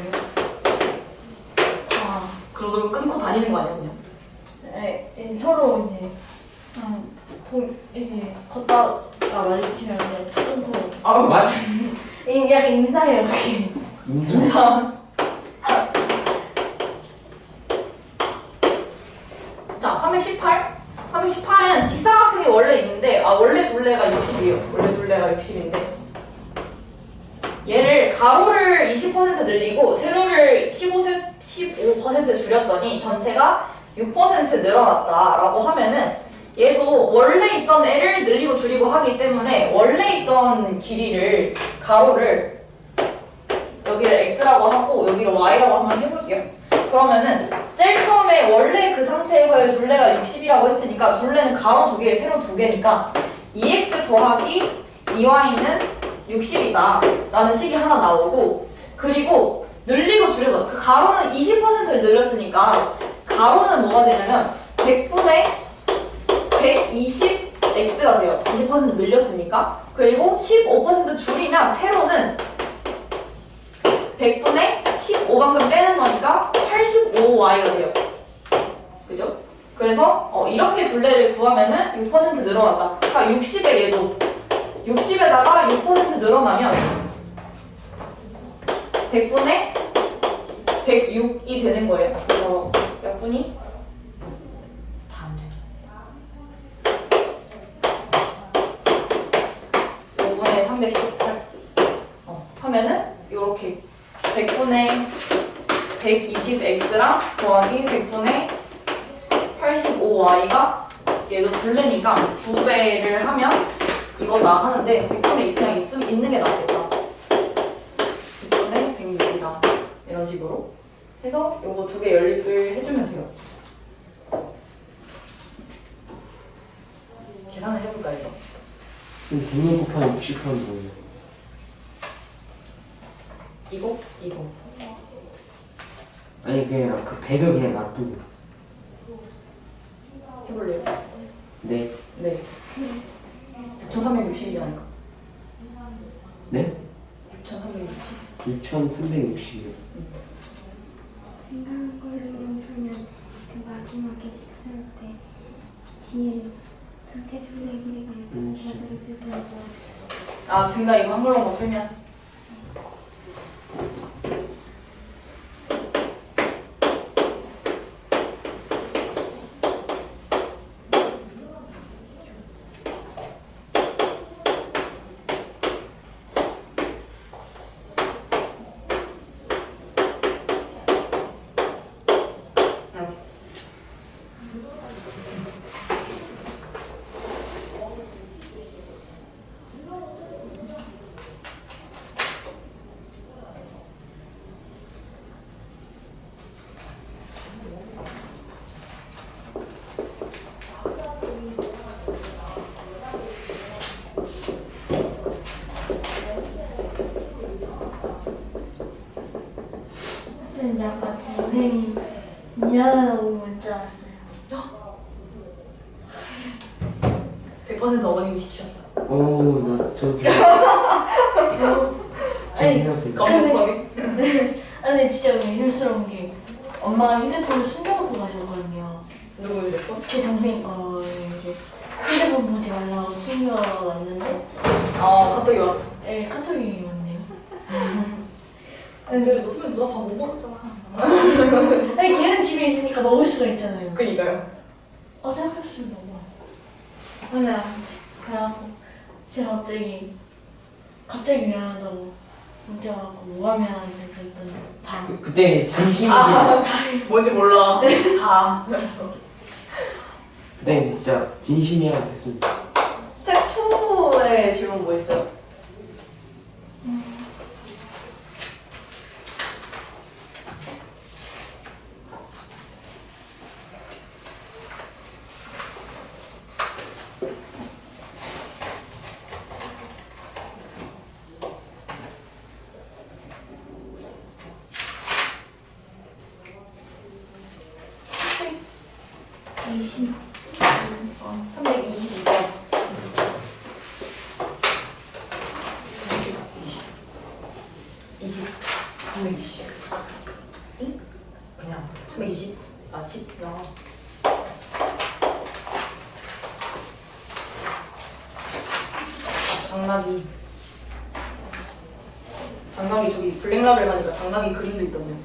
그러다 끊고 다니는 거 아니야 그냥? 이제 서로 이제 이제 걷다가 마주치면 그냥 끊고 아우 말? 약간 인사해요 그게. 인사. 자, 318. 318은 직사각형이 원래 있는데 원래 둘레가 60이에요. 원래 둘레가 60인데 얘를 가로를 20% 늘리고 세로를 15% 줄였더니 전체가 6% 늘어났다라고 하면은 얘도 원래 있던 애를 늘리고 줄이고 하기 때문에 원래 있던 길이를 가로를 여기를 x라고 하고 여기를 y라고 한번 해볼게요. 그러면은 제일 처음에 원래 그 상태에서의 둘레가 60이라고 했으니까 둘레는 가로 2개, 세로 2개니까 2x 더하기 2y는 60이다 라는 식이 하나 나오고 그리고 늘리고 줄여서 그 가로는 20%를 늘렸으니까 가로는 뭐가 되냐면 100분의 120x가 돼요. 20% 늘렸으니까. 그리고 15% 줄이면 세로는 100분의 15만큼 빼는 거니까 85y가 돼요. 그죠? 그래서 이렇게 둘레를 구하면은 6% 늘어났다. 그러니까 60에 얘도 60에다가 6% 늘어나면 100분의 106이 되는 거예요. 그래서 몇 분이? 다 안 되죠. 5분의 318 하면은 요렇게 100분의 120x랑 더하기 100분의 85y가 얘도 둘레니까 2배를 하면 이거 나가는데 100분의 2 그냥 있는 게 낫겠다. 100분의 106이다. 이런 식으로 해서 요거 2개 연립을 해주면 돼요. 계산을 해볼까 이거? 그럼 100명 곱하기 60 하면 뭐예요? 이거 아니 그게 아니라 그 100을 그냥 놔두고. 해볼래요? 네. 네. 6360이잖아요. 네? 6360. 6360이요. 생각한 걸로 풀면 그 마지막에 식사할 때 뒤에 전체 줄레 길이가 있을 때는 아 증가 이거 한글로만 풀면 선생님 아까 선생님 미안하다고 문자 왔어요. 100% 어머님이 시키셨어요. 저 아니, 깜빡하게. 아니 진짜 의심스러운 게 엄마가 휴대폰을 숨겨놓고 가셨거든요. 누구 휴대폰? 제 동생 이제 휴대폰 보지 말라고 숨겨놨는데 갑자기 왔어. 예 카톡이 왔네요. 근데 어쩌면 누나 밥 못 먹었잖아. 아니 걔는 집에 있으니까 먹을 수가 있잖아요. 그니까요. 생각했으면 먹어. 근데 그래갖고 제가 갑자기 미안하다고 문자 와갖고 뭐가 미안한데 그랬더니 다 그때 진심이지. 뭔지 몰라. 다. 그때 진짜 진심이라 했습니다. 스텝 2의 질문 뭐 있어요? 이십. 322번. 320. 응? 그냥 320. 10. 야. 당나귀 저기 블랙라벨 하니까 당나귀 그림도 있던데.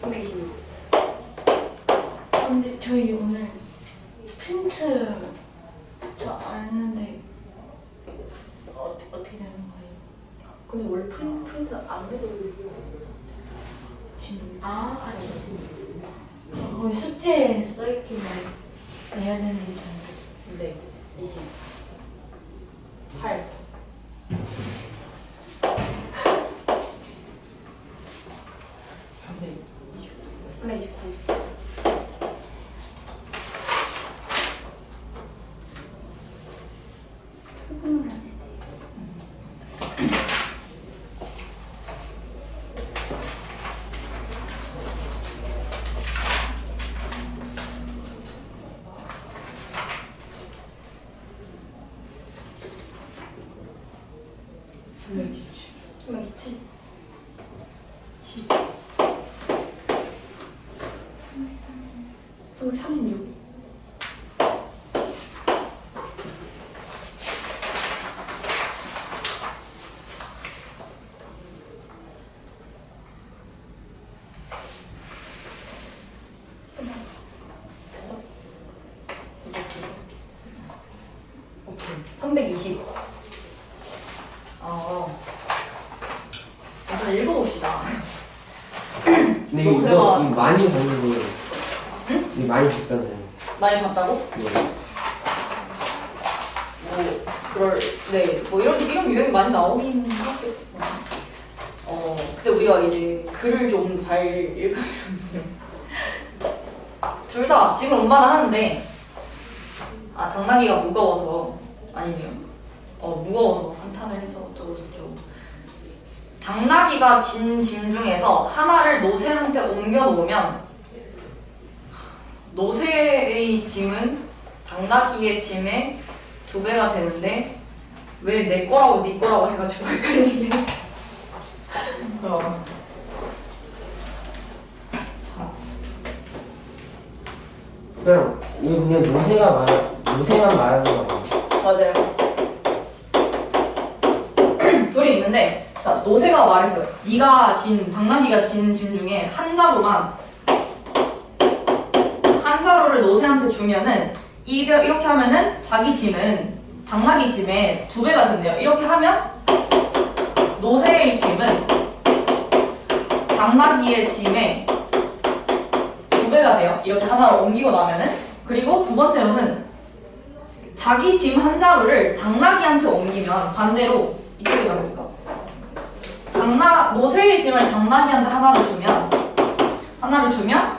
326. 근데 저희 오늘 프린트 저 안 했는데 어떻게 되는 거예요? 근데 원래 프린트 안 돼도 지금 아니 거의 숙제에 써있기만 해야 되는 게 네. 28. 네, 29. 327. 336. 됐어? 오케이. 320. 일단 읽어봅시다. 근데 이거 많이 봤는데 이거 많이 봤잖아요. 많이 봤다고? 네. 뭐 이런 유형이 많이 나오긴 하겠죠. 근데 우리가 이제 글을 좀 잘 읽으려면 둘 다 짐을 운반을 하는데 당나귀가 무거워서 아니네요. 무거워서 한탄을 해서 어쩌고저쩌고. 당나귀가 진 짐 중에서 하나를 노새한테 옮겨 놓으면 노새의 짐은 당나귀의 짐의 2배가 되는데 왜 내 거라고 네 거라고 해가지고 헷갈리게. 그냥 이거 그냥 노새만 말하는 거예요. 맞아요. 둘이 있는데 자 노새가 말했어요. 당나귀가 진 짐 중에 한 자루를 노새한테 주면은 이렇게 하면은 자기 짐은 당나귀 짐의 2배가 된대요. 이렇게 하면 노새의 짐은 당나귀의 짐의 2배가 돼요. 이렇게 하나를 옮기고 나면은. 그리고 두 번째로는 자기 짐 한 자루를 당나귀한테 옮기면 반대로 이쪽에 가볼까? 노새의 짐을 당나귀한테 하나를 주면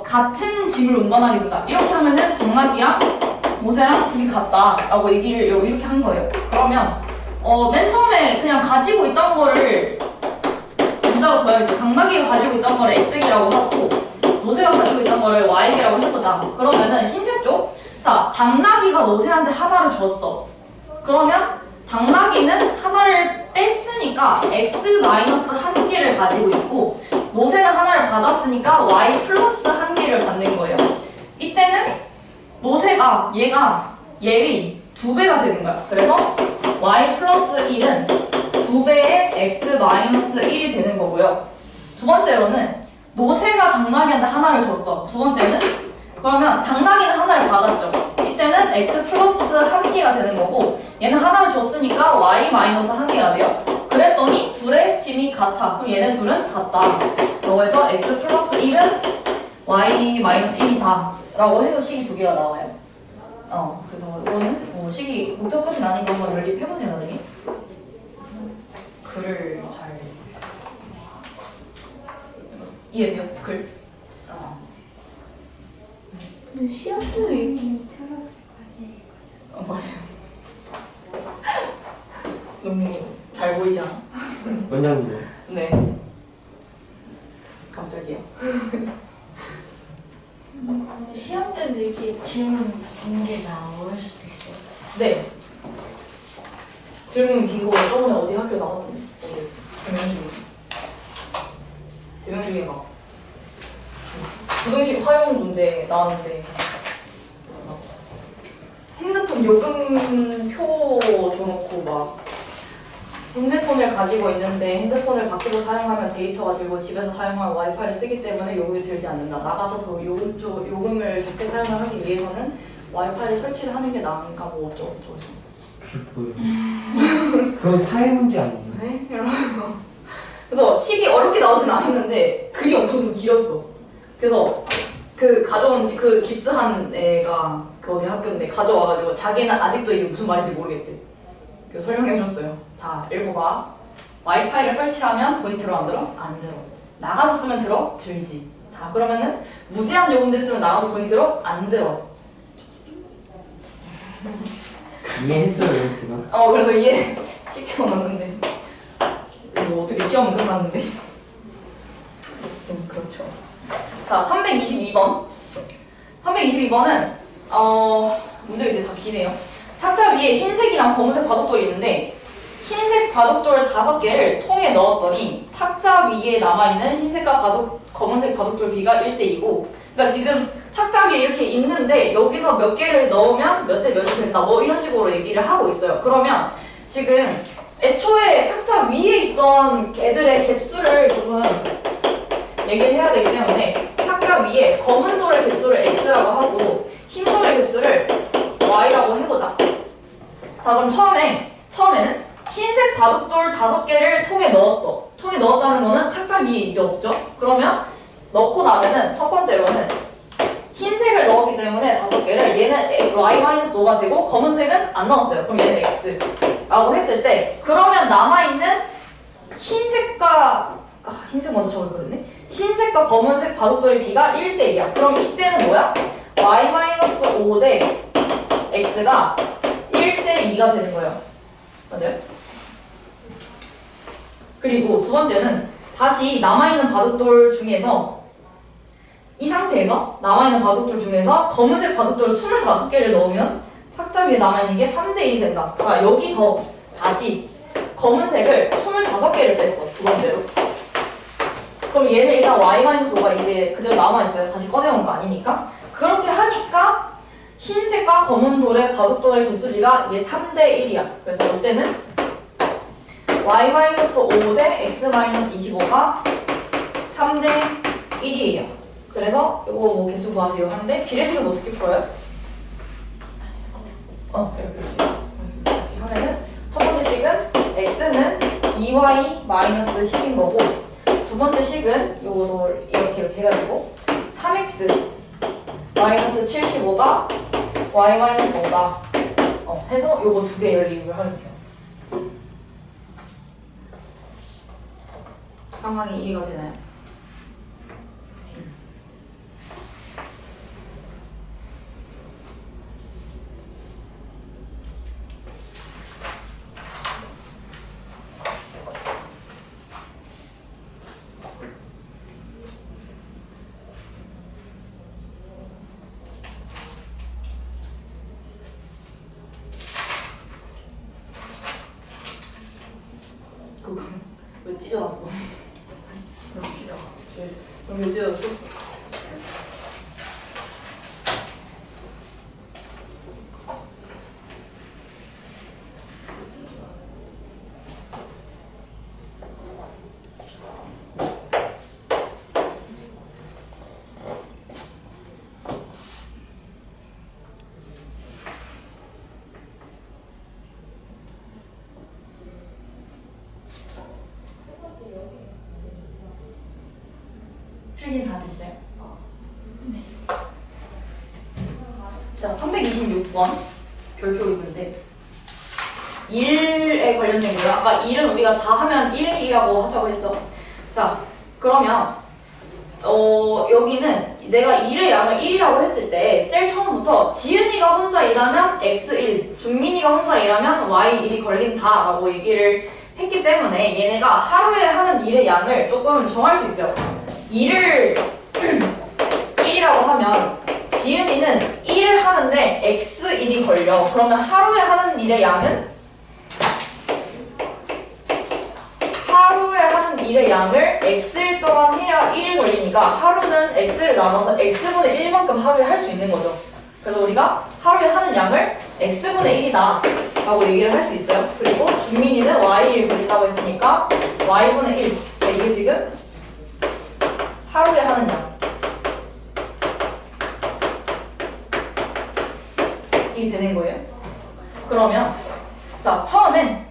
같은 짐을 운반하게 된다. 이렇게 하면은 당나귀랑 노새랑 짐이 같다라고 얘기를 이렇게 한 거예요. 그러면 맨 처음에 그냥 가지고 있던 거를 문자로 둬야지. 당나귀가 가지고 있던 거를 X이라고 하고 노새가 가지고 있던 거를 Y라고 해보자. 그러면은 흰색 쪽. 자, 당나귀가 노새한테 하나를 줬어. 그러면 당나귀는 하나를 뺐으니까 X-1개를 가지고 있고 노새는 하나를 받았으니까 Y 플러스 1개를 받는 거예요. 이때는 노새가 얘의 2배가 되는 거야. 그래서 Y 플러스 1은 2배의 X-1이 되는 거고요. 두 번째로는 노새가 당나귀한테 하나를 줬어. 두 번째는 그러면 당나귀는 하나를 받았죠. 이때는 X 플러스 1개가 되는 거고 얘는 하나를 줬으니까 Y 마이너스 1개가 돼요. 그랬더니 둘의 짐이 같아. 그럼 얘네 둘은 같다. 라고 해서 X 플러스 1은 Y 마이너스 1이다. 라고 해서 식이 2개가 나와요. 그래서 이거는 식이 목적하진 않으니까 한번 연립해보세요, 나중에. 글을 잘 이해돼요? 글? 근데 시험도 얘기. 맞아요. 너무 잘 보이지 않아? 원장님. 네. 깜짝이야. 시험 때도 이렇게 질문 긴 게 나올 수도 있어요. 네. 질문 긴 거 저번에 어디 학교 나왔는데? 대명 중에 막 부등식 활용 문제 나왔는데 핸드폰 요금표 줘놓고 막 핸드폰을 가지고 있는데 핸드폰을 밖에서 사용하면 데이터가 들고 집에서 사용할 와이파이를 쓰기 때문에 요금이 들지 않는다. 나가서 더 요금을 적게 사용을 하기 위해서는 와이파이를 설치를 하는 게 나은가 뭐 어쩌고저쩌고. 그게 뭐예요? 그건 사회 문제 아니에요? 네? 이러면서 그래서 식이 어렵게 나오진 않았는데 글이 엄청 좀 길었어. 그래서 그 가져온 그 깁스한 애가 거기 학교인데 가져와가지고 자기는 아직도 이게 무슨 말인지 모르겠대. 그래서 설명해줬어요. 자, 읽어봐. 와이파이를 설치하면 돈이 들어 안 들어? 안 들어. 나가서 쓰면 들어? 들지. 자, 그러면은 무제한 요금들 쓰면 나가서 돈이 들어? 안 들어. 이해했어요, 제가. 그래서 이해 시켜놨는데 이거 어떻게 시험은 끝났는데 좀 그렇죠. 자, 322번. 322번은 문제가 이제 다 기네요. 탁자 위에 흰색이랑 검은색 바둑돌이 있는데 흰색 바둑돌 5개를 통에 넣었더니 탁자 위에 남아있는 흰색과 검은색 바둑돌 비가 1대2고, 그러니까 지금 탁자 위에 이렇게 있는데 여기서 몇 개를 넣으면 몇 대 몇이 된다 뭐 이런 식으로 얘기를 하고 있어요. 그러면 지금 애초에 탁자 위에 있던 개들의 개수를 조금 얘기를 해야 되기 때문에 탁자 위에 검은 돌의 개수를 x라고 하고 흰 돌의 개수를 y라고 해보자. 자, 그럼 처음에는 흰색 바둑돌 5개를 통에 넣었어. 통에 넣었다는 거는 탁자 위에 이제 없죠? 그러면 넣고 나면은 첫 번째로는 흰색을 넣었기 때문에 5개를 얘는 y-5가 되고 검은색은 안 넣었어요. 그럼 얘는 x라고 했을 때 그러면 남아있는 흰색과 흰색 먼저 적어버렸네. 흰색과 검은색 바둑돌의 비가 1대2야. 그럼 이때는 뭐야? y-5 대 x가 1대2가 되는 거예요. 맞아요? 그리고 두 번째는 다시 남아있는 바둑돌 중에서 이 상태에서 남아있는 바둑돌 중에서 검은색 바둑돌 25개를 넣으면 탁자 위에 남아있는 게 3대1이 된다. 자, 여기서 다시 검은색을 25개를 뺐어. 두 번째로. 그럼 얘는 일단 y-5가 이제 그대로 남아있어요. 다시 꺼내온 거 아니니까. 그렇게 하니까 흰색과 검은 돌의 바둑돌의 개수비가 이게 3대1이야. 그래서 이때는 y-5 대 x-25가 3대1이에요. 그래서 이거 뭐 개수 구하세요 하는데 비례식은 어떻게 풀어요? 이렇게 하면은 첫 번째 식은 x는 2y-10인 거고 두 번째 식은 요거를 이렇게 해가지고 3x 마이너스 75가 y-5다 해서 요거 두 개 열림을 하면 돼요. 상황이 이해가 되나요? 그거 왜 찢어놨어? 왜 찢어놨어? 필기는 다 됐어요? 네. 자, 326번 별표 있는데 1에 관련된 거예요. 아까 1은 우리가 다 하면 1이라고 하자고 했어. 자, 그러면 여기는 내가 1의 양을 1이라고 했을 때 제일 처음부터 지은이가 혼자 일하면 x1, 준민이가 혼자 일하면 y1이 걸린다 라고 얘기를 했기 때문에 얘네가 하루에 하는 일의 양을 조금 정할 수 있어요. 1을 1이라고 하면 지은이는 1을 하는데 x1이 걸려. 그러면 하루에 하는 일의 양은 양을 x일 동안 해야 1이 걸리니까 하루는 x를 나눠서 x분의 1만큼 하루에 할 수 있는 거죠. 그래서 우리가 하루에 하는 양을 x분의 1이다 라고 얘기를 할 수 있어요. 그리고 준민이는 y1 걸린다고 했으니까 y분의 1. 그러니까 이게 지금 하루에 하는 양. 이게 되는 거예요. 그러면 자, 처음엔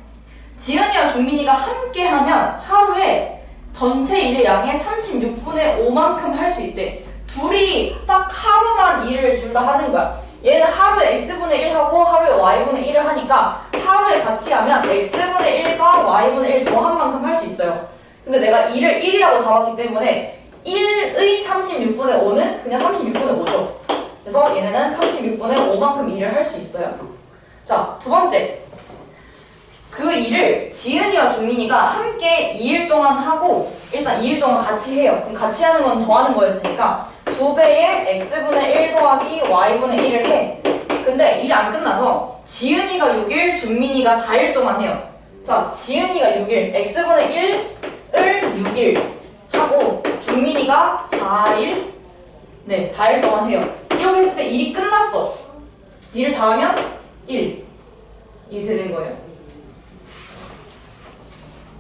지은이와 준민이가 함께 하면 하루에 전체 일의 양의 36분의 5만큼 할 수 있대. 둘이 딱 하루만 일을 둘 다 하는 거야. 얘는 하루에 x분의 1 하고 하루에 y분의 1을 하니까 하루에 같이 하면 x분의 1과 y분의 1 더한 만큼 할 수 있어요. 근데 내가 2를 1이라고 잡았기 때문에 1의 36분의 5는 그냥 36분의 5죠. 그래서 얘네는 36분의 5만큼 일을 할 수 있어요. 자, 두 번째. 그 일을 지은이와 준민이가 함께 2일 동안 하고 일단 2일 동안 같이 해요. 그럼 같이 하는 건 더하는 거였으니까 2배의 x분의 1 더하기 y분의 1을 해. 근데 일이 안 끝나서 지은이가 6일, 준민이가 4일 동안 해요. 자, 지은이가 6일, x분의 1을 6일 하고 중민이가 4일, 네, 4일 동안 해요. 이렇게 했을 때 일이 끝났어. 일을 다 하면 1. 이게 되는 거예요.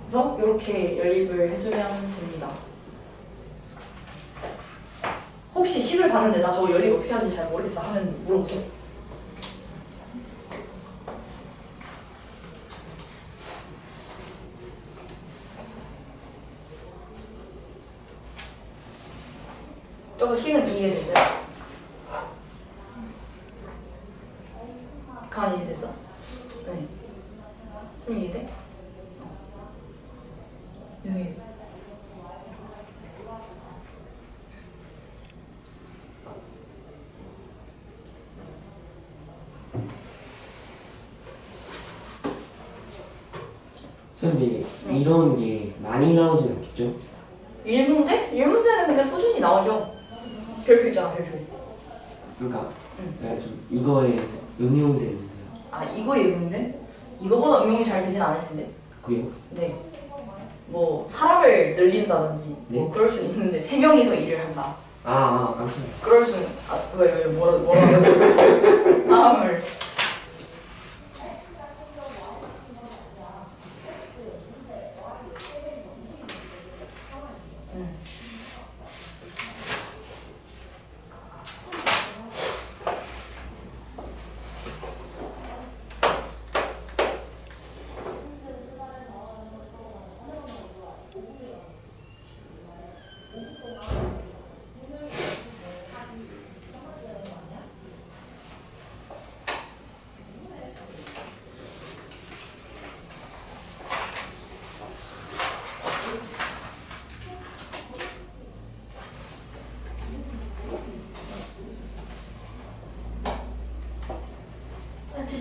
그래서 이렇게 연립을 해주면 됩니다. 혹시 식을 봤는데 나 저거 연립 어떻게 하는지 잘 모르겠다 하면 물어보세요. 저거 식은 이해됐어요? 간 이해됐어? 네. 좀 이해돼? 유성이. 선생님 이런 게 많이 나오진 않겠죠? 1문제? 1문제는 근데 꾸준히 나오죠. 별표 있잖아, 별표. 그러니까 응. 내가 좀 이거에 응용되는데요. 아, 이거에 응용돼? 이거보다 응용이 잘 되진 않을 텐데. 그래요? 네. 뭐 사람을 늘린다든지 뭐 네. 그럴 수 있는데 3명이서 일을 한다. 깜짝이야. 그럴 수는 왜 뭐라고 했어? 사람을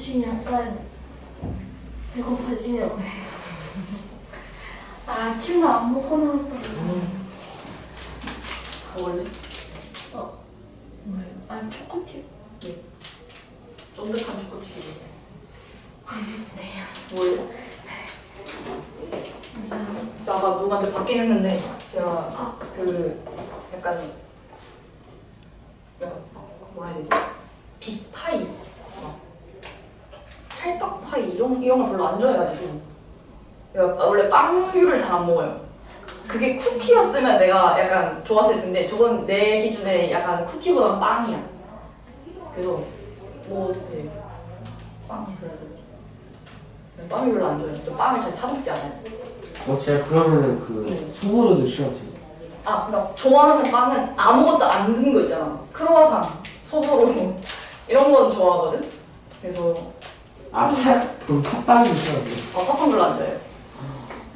지금 약간 배고파지요. 아침도 안 먹고 나왔거든요. 원래 뭐예요? 아니 초코칩. 쫀득한 초코칩이 원래 저 아까 누구한테 받긴 했는데 제가 약간 뭐라 해야 되지? 빅파이 찰떡파이 이런 걸 별로 안 좋아해가지고 내가 원래 빵류를 잘 안 먹어요. 그게 쿠키였으면 내가 약간 좋았을 텐데 저건 내 기준에 약간 쿠키보다는 빵이야. 그래서 뭐 어떻게 빵이 빵이 별로 안 좋아해요. 저 빵을 잘 사먹지 않아요. 진짜 그러면은 그 소보로도 싫어하세요? 그러니까 좋아하는 빵은 아무것도 안 든 거 있잖아. 크로와상, 소보로 이런 건 좋아하거든. 그래서 그럼 팥빵이 싫어하세요? 팥빵 별로 안 좋아해요.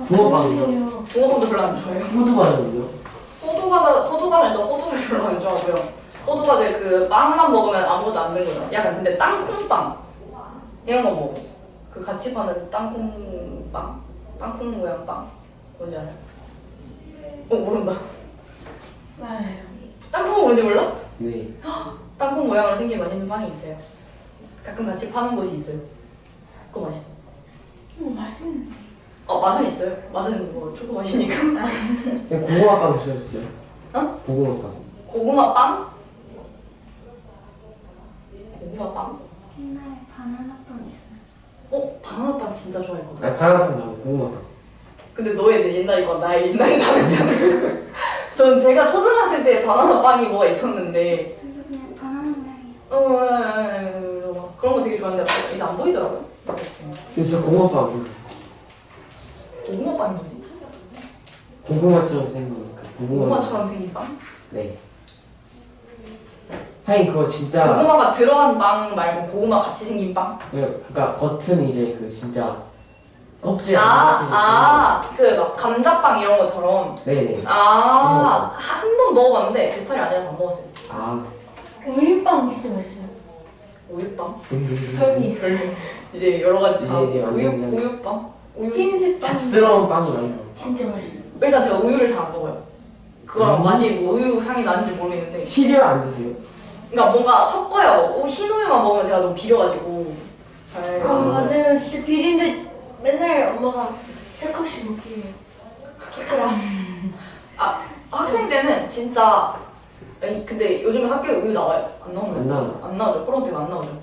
붕어빵이요? 붕어빵도 별로 안 좋아해요. 호두과자는요? 호두과자는 일단 호두를 별로 안 좋아하고요. 호두과자 그 빵만 먹으면 아무것도 안 든 거잖아. 약간 근데 땅콩빵 이런 거 먹어. 그 같이 파는 땅콩빵, 땅콩 모양 빵 뭔지 알아요? 모른다. 알아요. 땅콩 뭔지 몰라? 네. 땅콩 모양으로 생긴 맛있는 빵이 있어요. 가끔 같이 파는 곳이 있어요. 그거 맛있어. 맛있는데. 맛은 있어요. 맛은 뭐 초코 맛이니까. 고구마빵 드셨어요? 어? 고구마빵. 고구마빵? 고구마빵? 옛날에 바나나빵 있어요. 바나나빵 진짜 좋아했거든. 바나나빵 말고 고구마빵. 근데 너의 옛날과 나의 옛날이 다르잖아요. 전 제가 초등학생 때 바나나빵이 뭐가 있었는데 저도 그냥 바나나 모양이었어요. 그런 거 되게 좋아하는데 이제 안 보이더라고요. 근데 저 고구마빵 안 먹어요. 고구마빵이 뭐지? 고구마처럼 생긴 그 고구마처럼 생긴 빵? 네. 하긴 그거 진짜 고구마가 들어간 빵 말고 고구마 같이 생긴 빵? 그러니까 겉은 이제 그 진짜 껍질 안 그 막 감자빵 이런 것처럼. 네네. 한 번 먹어봤는데 제 스타일이 아니라서 안 먹었어요. 우유빵 진짜 맛있어요. 우유빵? 혈이 있어요. 이제 여러 가지 다 이제 완전 그냥 우유빵? 흰색 빵 잡스러운 빵이 많이 나와요. 진짜 맛있어요. 일단 제가 우유를 잘 안 먹어요. 그거랑 맛이 뭐 우유 향이 나는지 모르겠는데 시리얼 안 드세요? 그러니까 뭔가 섞어요. 흰 우유만 먹으면 제가 너무 비려가지고 잘 맞아요. 진짜 비린데 맨날 엄마가 세 컵씩 먹게 키크랑. 학생 때는 진짜 아니 근데 요즘에 학교에 우유 나와요? 안 나오나요? 안 나와요. 안 나오죠. 코로나 때문에 안 나오죠.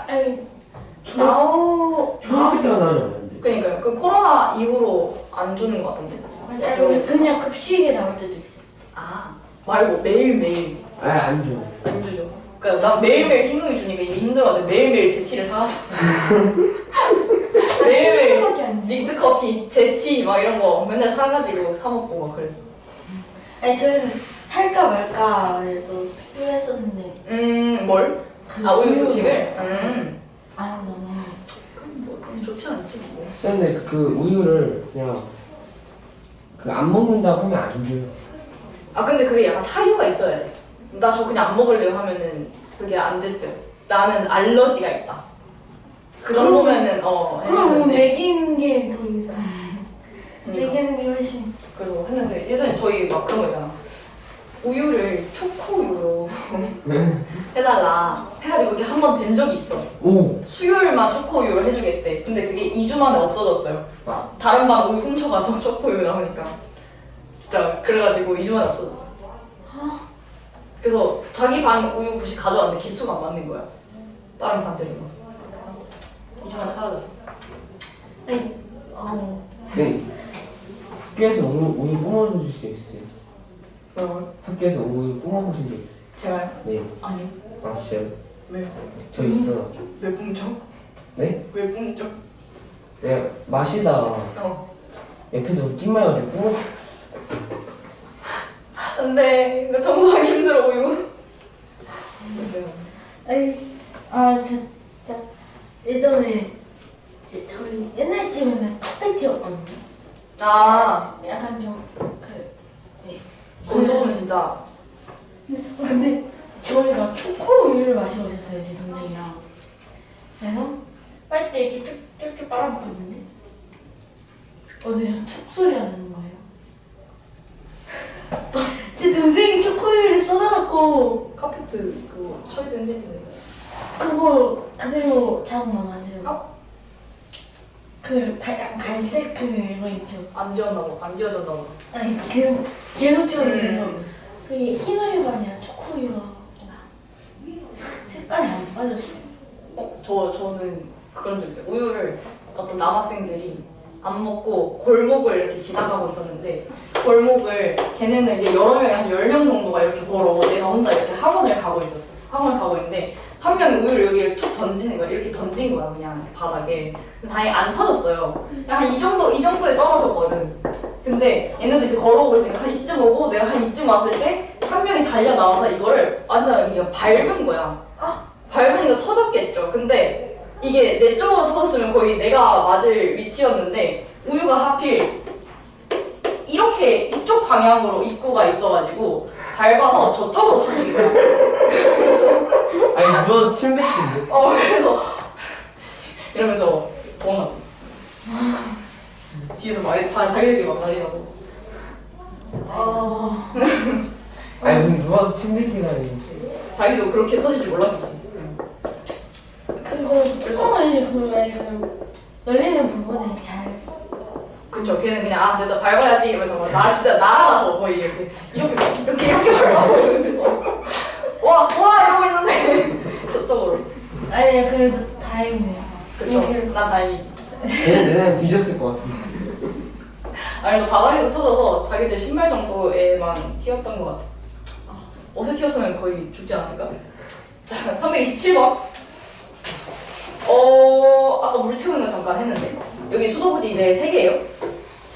아니 초등학교 때가 나오지 않았는데. 그러니까요. 그 코로나 이후로 안 주는 것 같은데. 아니 그냥 급식에 나올 때도 있어. 아 말고 매일매일 안 줘. 안 주죠. 그러니까 난 매일매일 신경이 주니까 이게 힘들어가지고 매일매일 제티를 사가지고 매일매일 그거밖에 안 돼. 믹스커피, 제티 막 이런 거 맨날 사가지고 사 먹고 막 그랬어. 아니 저희는 할까 말까에도 필요했었는데. 뭘? 그 아 우유 우유. 급식을? 아 너무. 그럼 뭐 그럼 좋지 않지 뭐. 근데 그 우유를 그냥 그 안 먹는다고 하면 안 줘요. 아 근데 그게 약간 사유가 있어야 돼. 나 저 그냥 안 먹을래요 하면은 그게 안 됐어요. 나는 알러지가 있다. 그 정도면은 그럼 했는데 먹이는 게 더 이상. 그러니까. 먹이는 게 훨씬. 그래서 했는데 예전에 저희 막 그런 거 있잖아. 우유를 초코우유로 해달라 해가지고 그게 한 번 된 적이 있어. 오. 수요일만 초코우유를 해주겠대. 근데 그게 2주 만에 없어졌어요. 다른 반 우유 훔쳐가서 초코우유 나오니까 진짜 그래가지고 2주 만에 없어졌어. 그래서 자기 반 우유 급식 가져왔는데 개수가 안 맞는 거야. 다른 반들은. 2주 만에 사라졌어. 아니 네. 학교에서 우유 뿜어줄 수 있어요. 뭐라고요? 학교에서 우유 뿜어준 적 있어요. 제가요? 네. 아니요. 아 진짜요? 왜요? 저 있어. 왜 뿜죠? 네? 왜 뿜죠? 내가 마시다 옆에서 웃기만 하게 뿜어. 안돼. 이거 청소하기 힘들어 우유. 아니 진짜 예전에 이제 저희 옛날 집에는 카페티였거든요. 아 약간 좀 거기 속으면 진짜 근데 저희가 초코 우유를 마시고 있었어요, 제 동생이랑. 그래서 빨대 이렇게 쭉쭉 빨아먹거든요. 어디서 툭 소리가 나는 거예요. 제 동생이 초코 우유를 쏟아갖고 카페트 그거 처리된 세트인데. 그거 그대로 잡아놔가지고. 어? 약간 갈색 그거 있죠. 안 지웠나 봐. 안 지워졌나 봐. 아니 계속 튀어나오면서 그게 흰 우유가 아니라 초코 우유가 색깔이 안 빠졌어요. 저는 그런 적 있어요. 우유를 어떤 남학생들이 안 먹고 골목을 이렇게 지나가고 있었는데 골목을 걔네는 이제 여러 명이 한 10명 정도가 이렇게 걸어오고 내가 혼자 이렇게 학원을 가고 있었어. 학원을 가고 있는데 한 명이 우유를 여기를 툭 던지는 거야. 이렇게 던진 거야 그냥 바닥에. 다행히 안 터졌어요. 한 이 정도에 떨어졌거든. 근데 얘네들 이제 걸어오고 있으니까 한 이쯤 오고 내가 한 이쯤 왔을 때 한 명이 달려 나와서 이거를 완전 이게 밟은 거야. 밟으니까 터졌겠죠. 근데 이게 내 쪽으로 터졌으면 거의 내가 맞을 위치였는데 우유가 하필 이렇게 이쪽 방향으로 입구가 있어가지고 밟아서 저쪽으로 터진 거야. 그래서 아니 누워서 침 뱉는데. 그래서 이러면서 도망갔어. 뒤에서 막 자기들끼리 막 난리 나고. 아니 무슨 누워서 침 뱉기라니. 자기도 그렇게 터질 줄 몰랐겠지. 그거 조금은 그 열리는 부분에 잘. 그쵸. 걔는 그냥 내가 밟아야지 이러면서 막 진짜 날아가서 거의 이렇게 밟아서 이러면서 와 이러고 있는데 저쪽으로. 아니 그래도 다행이네요. 그쵸. 난 다행이지. 얘는 뒤졌을 것 같은데. 아니 너 바닥에서 터져서 자기들 신발 정도에만 튀었던 것 같아. 옷에 튀었으면 거의 죽지 않았을까? 자 327번. 아까 물 채우는 거 잠깐 했는데 여기 수도부지 이제 3개예요.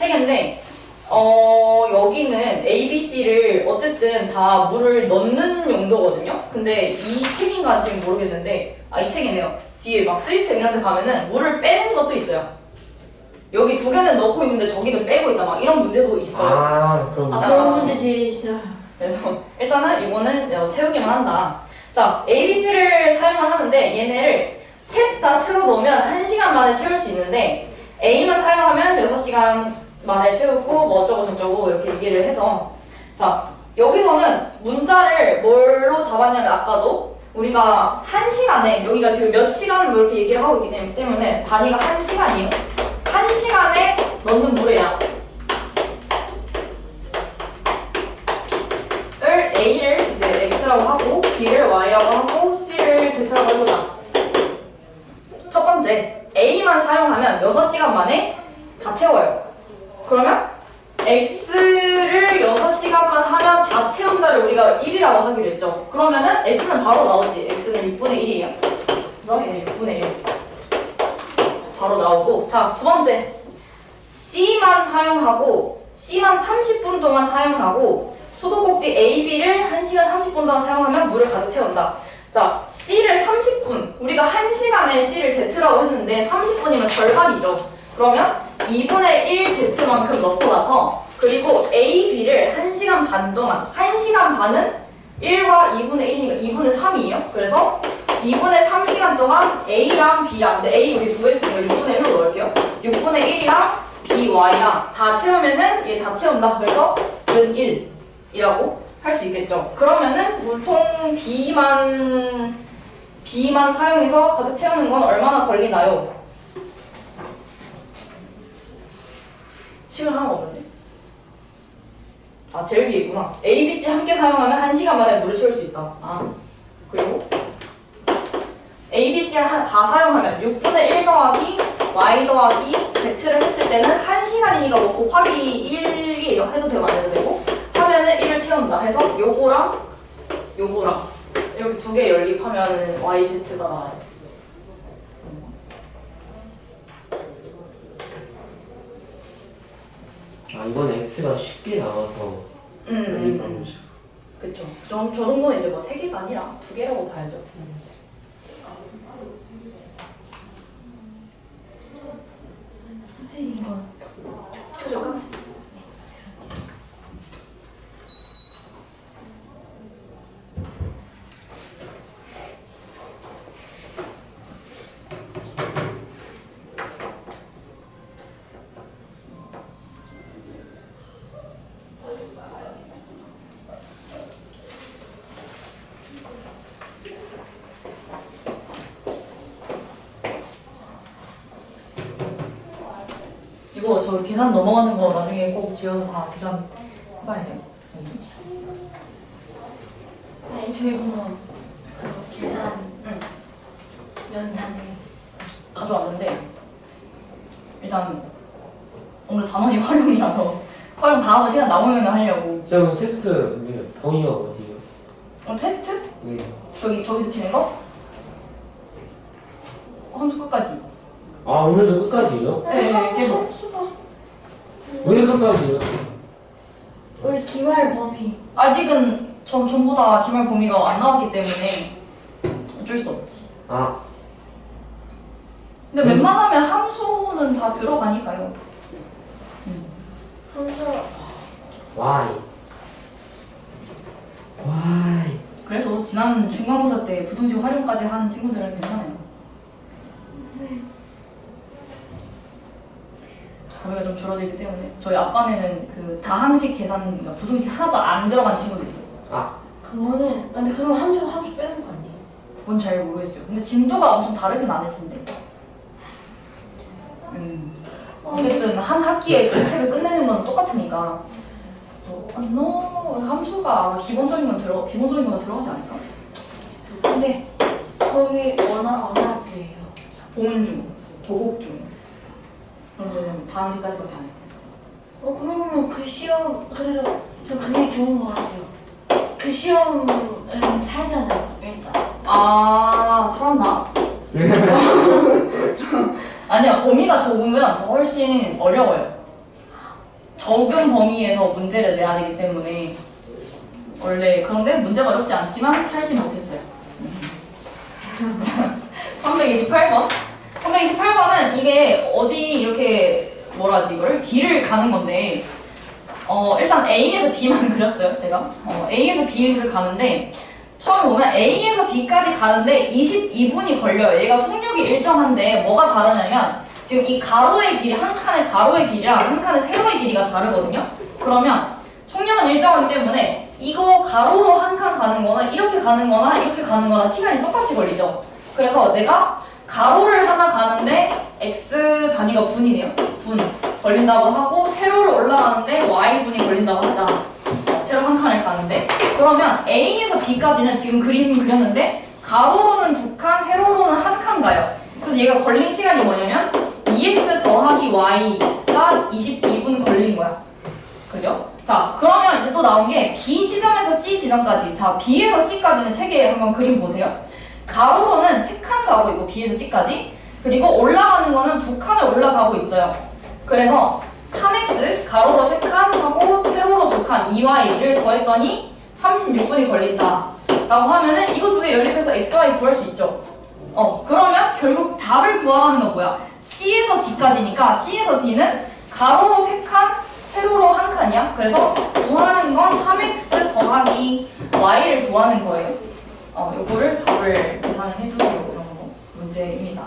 3개인데 여기는 A, B, C를 어쨌든 다 물을 넣는 용도거든요. 근데 이 책인가 지금 모르겠는데 이 책이네요. 뒤에 막 쓰리스텝 이런 데 가면은 물을 빼는 것도 있어요. 여기 2개는 넣고 있는데 저기는 빼고 있다 막 이런 문제도 있어요. 그럼. 그런 문제지 진짜. 그래서 일단은 이거는 채우기만 한다. 자, ABC를 사용을 하는데 얘네를 셋 다 채워놓으면 1시간 만에 채울 수 있는데 A만 사용하면 6시간 만에 채우고 뭐 어쩌고 저쩌고 이렇게 얘기를 해서 자, 여기서는 문자를 뭘로 잡았냐면 아까도 우리가 1시간에 여기가 지금 몇 시간을 뭐 이렇게 얘기를 하고 있기 때문에 단위가 1시간이에요. 1시간 넣는 물의 양을 A를 이제 X라고 하고 B를 Y라고 하고 C를 Z라고 해보자. 첫 번째, A만 사용하면 6시간 만에 다 채워요. 그러면 X를 6시간만 하면 다 채운다를 우리가 1이라고 하기로 했죠. 그러면은 X는 바로 나오지. X는 6분의 1이에요. 그래서 얘는 6분의 1. 바로 나오고. 자, 두 번째. C만 사용하고, C만 30분 동안 사용하고, 수도꼭지 A, B를 1시간 30분 동안 사용하면 물을 가득 채운다. 자, C를 30분. 우리가 1시간에 C를 Z라고 했는데 30분이면 절반이죠. 그러면 2분의 1 Z만큼 넣고 나서 그리고 A, B를 1시간 반 동안 1시간 반은 1과 2분의 1이니까 2분의 3이에요. 그래서 2분의 3시간 동안 A랑 B랑 근데 A 우리 두 개 있으니까 6분의 1로 넣을게요. 6분의 1이랑 B, Y랑 다 채우면은 얘 다 채운다. 그래서 은 1이라고 할 수 있겠죠. 그러면은 물통 B만 사용해서 가득 채우는 건 얼마나 걸리나요? 시간 하나가 없는데? 아, 제일 위에 있구나. A, B, C 함께 사용하면 1시간 만에 물을 채울 수 있다. 아, 그리고 A, B, C 다 사용하면 6분의 1 더하기 Y 더하기 Z를 했을 때는 1시간이니까 뭐 곱하기 1이에요. 해도 되고 안 해도 되고 하면은 1을 채운다 해서 요거랑 이렇게 두 개 연립하면 Y, Z가 나와요. 아, 이건 X가 쉽게 나와서 그쵸. 저 정도는 이제 뭐 3개가 아니라 2개라고 봐야죠. 선생님 이거 표정은? 이거 저 계산 넘어가는 거 나중에 꼭 지어서 다 계산 해봐야 돼요. 아니 저희는 계산 연산을 가져왔는데 일단 오늘 단원이 활용이라서 활용 다 하고 시간 남으면 하려고. 제가 그 테스트 범위가 어디예요? 테스트? 네. 저기서 치는 거? 함수 끝까지. 아, 오늘도 끝까지요? 네, 계속. 왜 끝까지요? 우리 기말 범위 아직은 전부 다 기말 범위가 안 나왔기 때문에 어쩔 수 없지. 아, 근데 웬만하면 함수는 다 들어가니까요. 함수 why? why? 그래도 지난 중간고사 때 부등식 활용까지 한 친구들은 괜찮아요. 범위가 좀 줄어들기 때문에 저희 앞반에는 그 다항식 계산, 그러니까 부등식 하나도 안 들어간 친구도 있어요. 아, 그거는 근데 그럼 함수 빼는 거 아니에요? 그건 잘 모르겠어요. 근데 진도가 엄청 다르진 않을 텐데. 어쨌든 한 학기에 그 책을 끝내는 건 똑같으니까. 너 함수가 기본적인 건 들어가지 않을까? 근데 거기 어느 학교예요? 보문중, 도곡중. 그러면 다항식까지밖에 안 했어요. 그러면 그 시험 그래도 저 그게 좋은 거 같아요. 그 시험은 살잖아요 일단. 아, 살았나? 아니야, 범위가 좁으면 더 훨씬 어려워요. 적은 범위에서 문제를 내야 되기 때문에 원래 그런데 문제가 어렵지 않지만 살지 못했어요. 328번. 328번은 이게 어디 이렇게 뭐라지 이걸 길을 가는 건데 일단 A에서 B만 그렸어요 제가. A에서 B를 가는데 처음 보면 A에서 B까지 가는데 22분이 걸려요. 얘가 속력이 일정한데 뭐가 다르냐면 지금 이 가로의 길이 한 칸의 가로의 길이랑 한 칸의 세로의 길이가 다르거든요. 그러면 속력은 일정하기 때문에 이거 가로로 한 칸 가는 거는 이렇게 가는 거나 이렇게 가는 거나 시간이 똑같이 걸리죠. 그래서 내가 가로를 하나 가는데 x 단위가 분이네요. 분. 걸린다고 하고 세로로 올라가는데 y분이 걸린다고 하자. 세로 한 칸을 가는데 그러면 A에서 B까지는 지금 그림 그렸는데 가로로는 2칸, 세로로는 한 칸 가요. 그래서 얘가 걸린 시간이 뭐냐면 2x 더하기 y가 22분 걸린 거야. 그죠? 자, 그러면 이제 또 나온 게 B 지점에서 C 지점까지. 자, B에서 C까지는 책에 한번 그림 보세요. 가로로는 3칸 가고 있고 B에서 C까지. 그리고 올라가는 거는 2칸을 올라가고 있어요. 그래서 3x 가로로 3칸 하고 세로로 2칸 2y를 더했더니 36분이 걸린다 라고 하면은 이거 두 개 연립해서 xy 구할 수 있죠. 그러면 결국 답을 구하라는 건 뭐야? C에서 D까지니까 C에서 D는 가로로 3칸 세로로 1칸이야. 그래서 구하는 건 3x 더하기 y를 구하는 거예요. 요거를 답을 계산을 해주세요. 이런 거 문제입니다.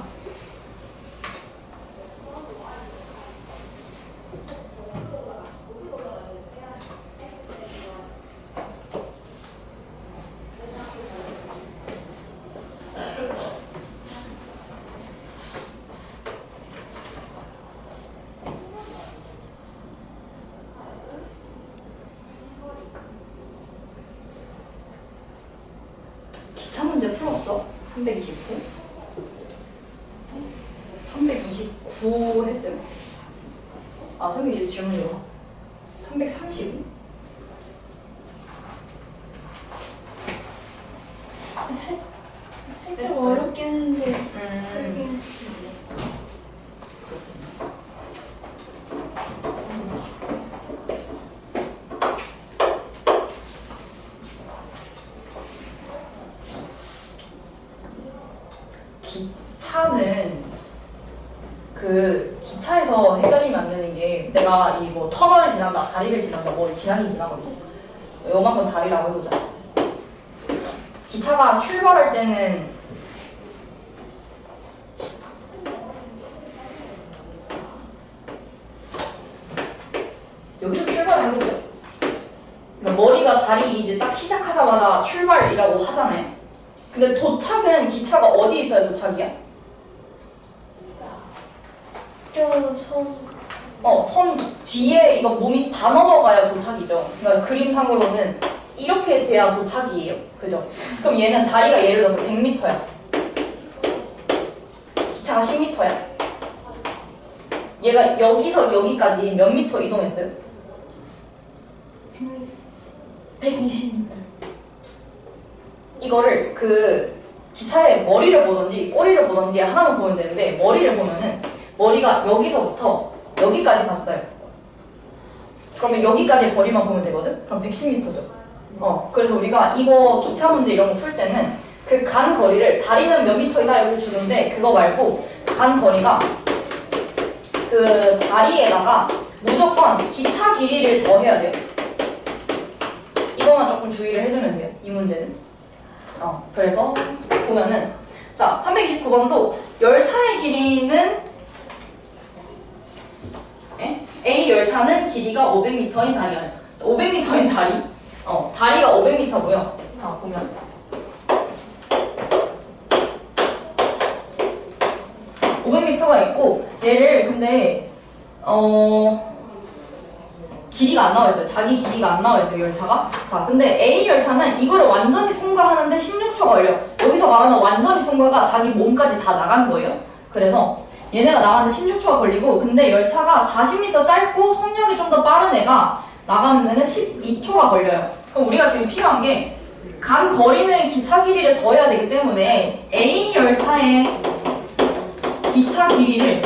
기차 문제 풀었어? 329? 329 했어요? 329 질문이구나. 332? 살짝 됐어요. 어렵긴 한데 풀긴 했어요. 기차는 그 기차에서 헷갈리면 안 되는 게 내가 이 뭐 터널을 지난다, 다리를 지난다, 뭘 지나긴 지나거든. 요만큼 다리라고 해보자. 기차가 출발할 때는 여기서 출발하겠죠. 그러니까 머리가 다리 이제 딱 시작하자마자 출발이라고 하잖아요. 근데 도착은 기차가 어디 있어야 도착이야? 선 뒤에 이거 몸이 다 넘어가야 도착이죠. 그러니까 그림상으로는 이렇게 돼야 도착이에요. 그죠? 그럼 얘는 다리가 예를 들어서 100m야. 기차가 10m야. 얘가 여기서 여기까지 몇 미터 이동했어요? 120m. 이거를 그 기차의 머리를 보든지 꼬리를 보든지 하나만 보면 되는데 머리를 보면은 머리가 여기서부터 여기까지 갔어요. 그러면 여기까지 거리만 보면 되거든? 그럼 110m죠. 그래서 우리가 이거 기차 문제 이런 거 풀 때는 그 간 거리를 다리는 몇 미터이다 이렇게 주는데 그거 말고 간 거리가 그 다리에다가 무조건 기차 길이를 더해야 돼요. 이거만 조금 주의를 해주면 돼요. 이 문제는. 그래서 보면은 자 329번도 열차의 길이는 A 열차는 길이가 500m인 다리야. 500m인 다리. 다리가 500m고요. 보면 500m가 있고 얘를 근데 길이가 안 나와 있어요. 자기 길이가 안 나와 있어요, 열차가. 자, 근데 A 열차는 이거를 완전히 통과하는데 16초 걸려. 여기서 말하는 완전히 통과가 자기 몸까지 다 나간 거예요. 그래서 얘네가 나가는데 16초가 걸리고, 근데 열차가 40m 짧고 속력이 좀 더 빠른 애가 나가는 데는 12초가 걸려요. 그럼 우리가 지금 필요한 게 간 거리는 기차 길이를 더해야 되기 때문에 A 열차의 기차 길이를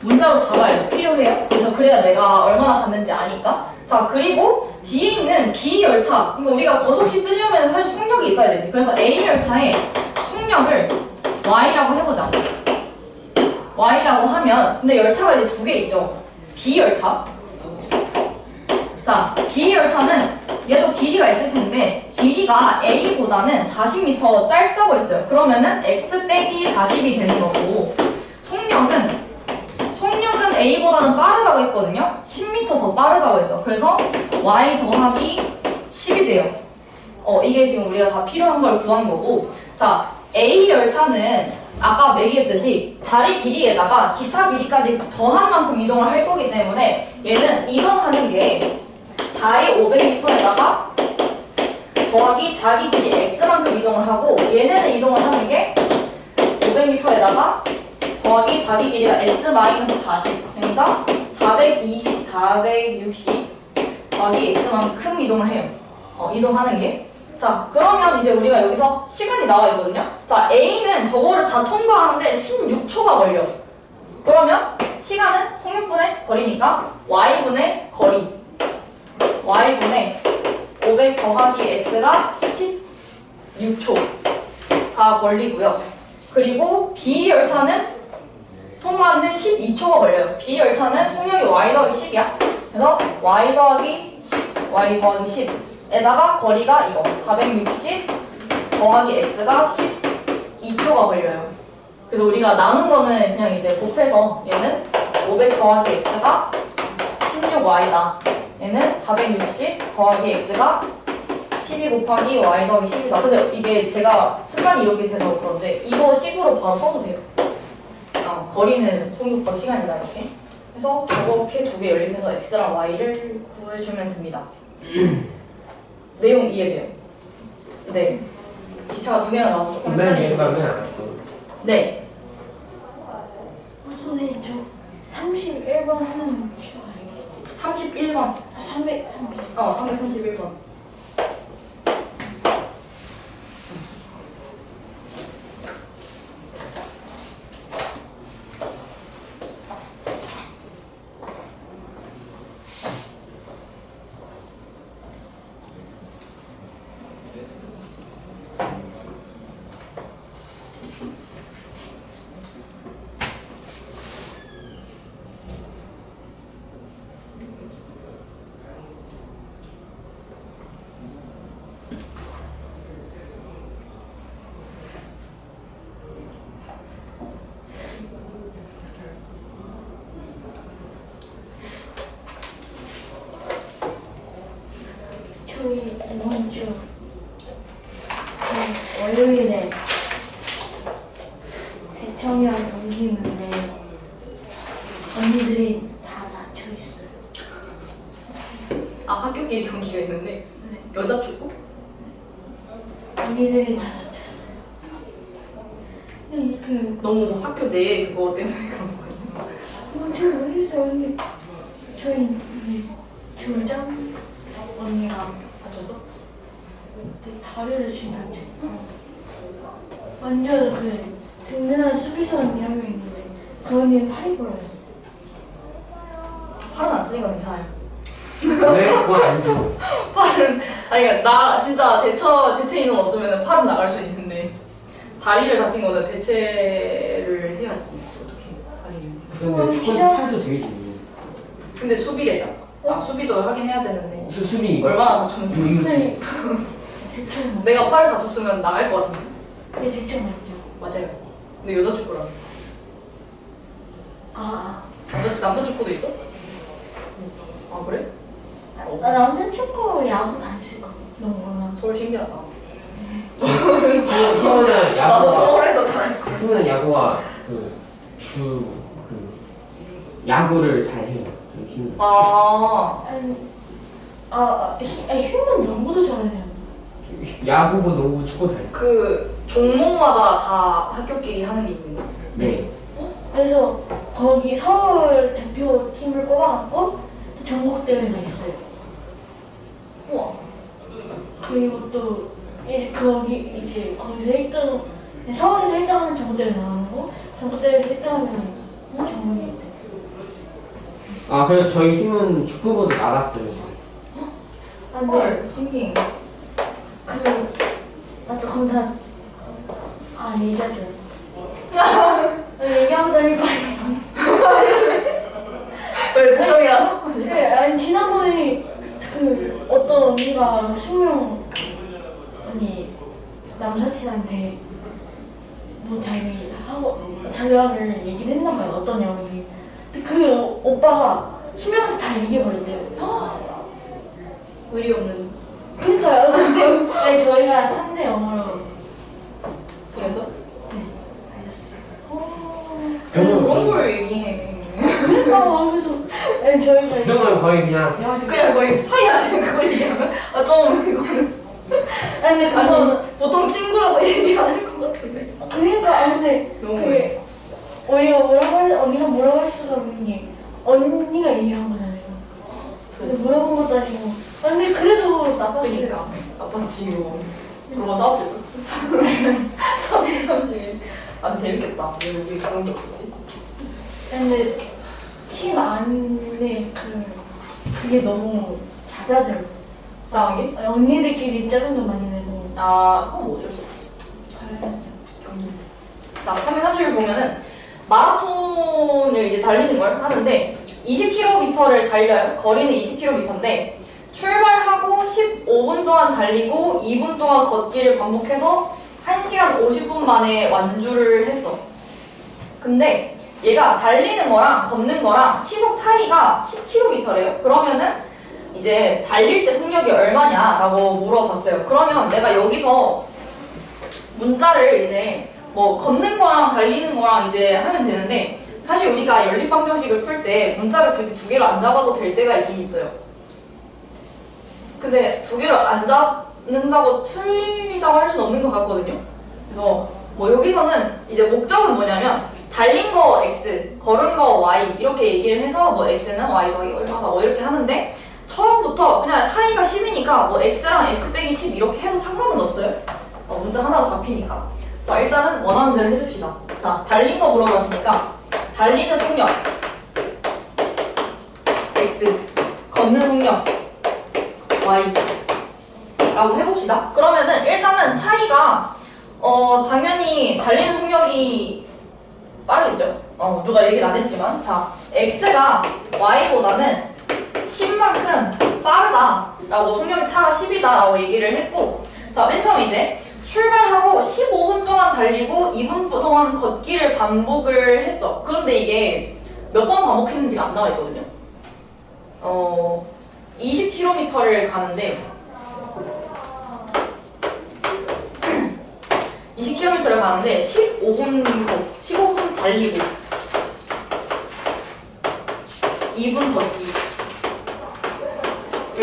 문자로 잡아야 돼. 필요해요. 그래서 그래야 내가 얼마나 갔는지 아니까. 자, 그리고 뒤에 있는 B 열차. 이거 우리가 거속시 쓰려면 사실 속력이 있어야 되지. 그래서 A 열차의 속력을 Y라고 해보자. Y라고 하면, 근데 열차가 이제 두 개 있죠. B 열차. 자, B 열차는 얘도 길이가 있을 텐데, 길이가 A보다는 40m 짧다고 했어요. 그러면은 X 빼기 40이 되는 거고, 속력은 A보다는 빠르다고 했거든요. 10m 더 빠르다고 했어. 그래서 Y 더하기 10이 돼요. 이게 지금 우리가 다 필요한 걸 구한 거고. 자, A 열차는 아까 얘기했듯이 다리 길이에다가 기차 길이까지 더한 만큼 이동을 할 거기 때문에 얘는 이동하는 게 다리 500m에다가 더하기 자기 길이 x만큼 이동을 하고 얘네는 이동을 하는 게 500m에다가 더하기 자기 길이가 x-40 그러니까 460 더하기 x만큼 이동을 해요. 이동하는 게. 자, 그러면 이제 우리가 여기서 시간이 나와 있거든요. 자, A는 저거를 다 통과하는데 16초가 걸려. 그러면 시간은 속력분의 거리니까 Y분의 거리. Y분의 500 더하기 X가 16초가 걸리고요. 그리고 B 열차는 통과하는데 12초가 걸려요. B 열차는 속력이 Y 더하기 10이야. 그래서 Y 더하기 10, Y 더하기 10에다가 거리가 이거 460 더하기 X가 12초가 걸려요. 그래서 우리가 나눈 거는 그냥 이제 곱해서 얘는 500 더하기 X가 16Y다. 얘는 460 더하기 X가 12 곱하기 Y 더하기 10이다. 근데 이게 제가 습관이 이렇게 돼서 그런데 이거 식으로 바로 써도 돼요. 거리는 속력과 시간이다 이렇게. 그래서 저렇게 두 개 연립해서 X랑 Y를 구해주면 됩니다. 내용 이해돼요? 네. 기차가 두 개나 나와서 조금 맨 헷갈리는데. 왼방은 알았어. 네. 선생님 저 31번 하는 줄 알겠어요. 31번. 300. 331번. 저희 이번 주 월요일에 대청이랑 경기 있는데 언니들이 다 낮춰 있어요. 학교끼리 경기가 있는데 여자 축구? 언니들이 다 낮췄어요. 이렇게 너무 학교 내에 그거 때문에 그런 거 같아요. 잘 모르겠어요. 언니 저희 주장 언니가 다쳤어? 그때 다리를 쥐는지 완전 그 든든한 수비수 언니 한 명 있는데 그 언니는 팔이 부러졌어요. 팔은 안 쓰니까 괜찮아요. 왜 그거 안 줘? 팔은 그러니까 나 진짜 대체 인원 없으면 팔은 나갈 수 있는데 다리를 다친 거는 대체를 해야지. 어떻게 다리를? 근데 축구는 팔도 되게 좋네. 근데 수비래잖아. 수비도 하긴 해야 되는데 수비 이거. 얼마나 다쳤는지. 네. 대충 내가 팔을 다쳤으면 나갈 것 같은데. 네, 대충 맞죠. 맞아요. 근데 여자 축구라. 남자 축구도 있어? 아 그래? 나 남자 축구 야구 다 했을 거. 너무 몰라. 서울 신기하다. 희원은 나도 야구가 서울에서 잘할 걸. 희원은 야구가 야구를 잘 해요. 힘. 휴먼 농구도 잘해요. 야구부, 농구, 축구 다 있어. 그 종목마다 다 학교끼리 하는 게 있는 거야. 네. 그래서 거기 서울 대표팀을 뽑아갖고 전국대회가 있어요. 우와. 그리고 또 이제 거기서 1등 서울에서 1등하면 전국대회 나가고 전국대회에서 1등하면 전국이 있대. 그래서 저희 팀은 축구부도 나갔어요. 헐 신기해. 맞다. 그럼 다 얘기하죠. 얘기하면 될거 아니야. 왜 부정이라서? 네, 아니 지난번에 그 어떤 언니가 수명 언니 남사친한테 뭐 자기를 얘기를 했나봐요. 어떤 내용이. 그 오빠가 수명한테 다 얘기해버렸대요. 의리 없는. 그러니까요. 근데 아니, 저희가 3대 0으로 그래서? 네, 알렸어요. 마음에서 아니 저희가 그 정도면 거의 그냥 헤어진 그냥 거의 스파이 아니야 그거 얘기하면? 좀 이거는 아니 근데 그거는 아니 보통 친구라고 얘기하는 것 같은데 그러니까 근데 너무 그게 언니가 뭐라고 할 수가 없는 게 언니가 얘기한 거잖아요. 근데 물어본 것도 아니고 근데 그래도 나빴어요. 그니까 아빠는 지금 들어가 싸웠을 거야 참 참지 아 근데 재밌겠다 왜 우리 그런 게 없었지? 근데 팀 안에 그게 너무 잦아져요. 싸우기? 언니들끼리 짜증도 많이 내고 아 그건 뭐 어쩔 수 없지 그래야죠. 자 330을 보면은 마라톤을 이제 달리는 걸 하는데 20km를 달려요. 거리는 20km인데 출발하고 15분 동안 달리고 2분 동안 걷기를 반복해서 1시간 50분 만에 완주를 했어. 근데 얘가 달리는 거랑 걷는 거랑 시속 차이가 10km래요. 그러면은 이제 달릴 때 속력이 얼마냐라고 물어봤어요. 그러면 내가 여기서 문자를 이제 뭐 걷는 거랑 달리는 거랑 이제 하면 되는데 사실 우리가 연립방정식을 풀 때 문자를 굳이 두 개를 안 잡아도 될 때가 있긴 있어요. 근데 두 개를 안 잡는다고 틀리다고 할 수는 없는 것 같거든요. 그래서 뭐 여기서는 이제 목적은 뭐냐면 달린 거 x, 걸은 거 y 이렇게 얘기를 해서 뭐 x는 y 더하기 얼마다 뭐 이렇게 하는데 처음부터 그냥 차이가 10이니까 뭐 x랑 x 빼기 10 이렇게 해도 상관은 없어요. 문자 하나로 잡히니까. 자, 일단은 원하는 대로 해줍시다. 자, 달린 거 물어봤으니까 달리는 속력 x, 걷는 속력 y 라고 해봅시다. 그러면은 일단은 차이가 당연히 달리는 속력이 빠르겠죠? 누가 얘기는 안 했지만 자, x가 y보다는 10만큼 빠르다라고 속력의 차가 10이다 라고 얘기를 했고 자, 맨 처음 이제 출발하고 15분 동안 달리고 2분 동안 걷기를 반복을 했어. 그런데 이게 몇 번 반복했는지가 안 나와 있거든요. 20km를 가는데 20km를 가는데 15분 달리고 2분 걷기를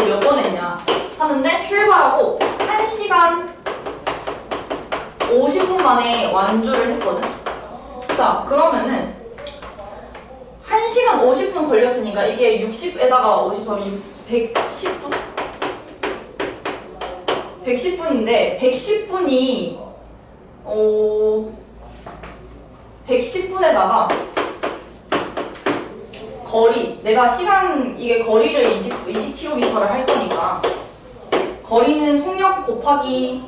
몇 번 했냐 하는데 출발하고 1시간 50분 만에 완주를 했거든. 자, 그러면은 1시간 50분 걸렸으니까 이게 60에다가 50 하면 110분? 110분인데 110분이 110분에다가 거리, 내가 시간, 이게 거리를 20km를 할 거니까 거리는 속력 곱하기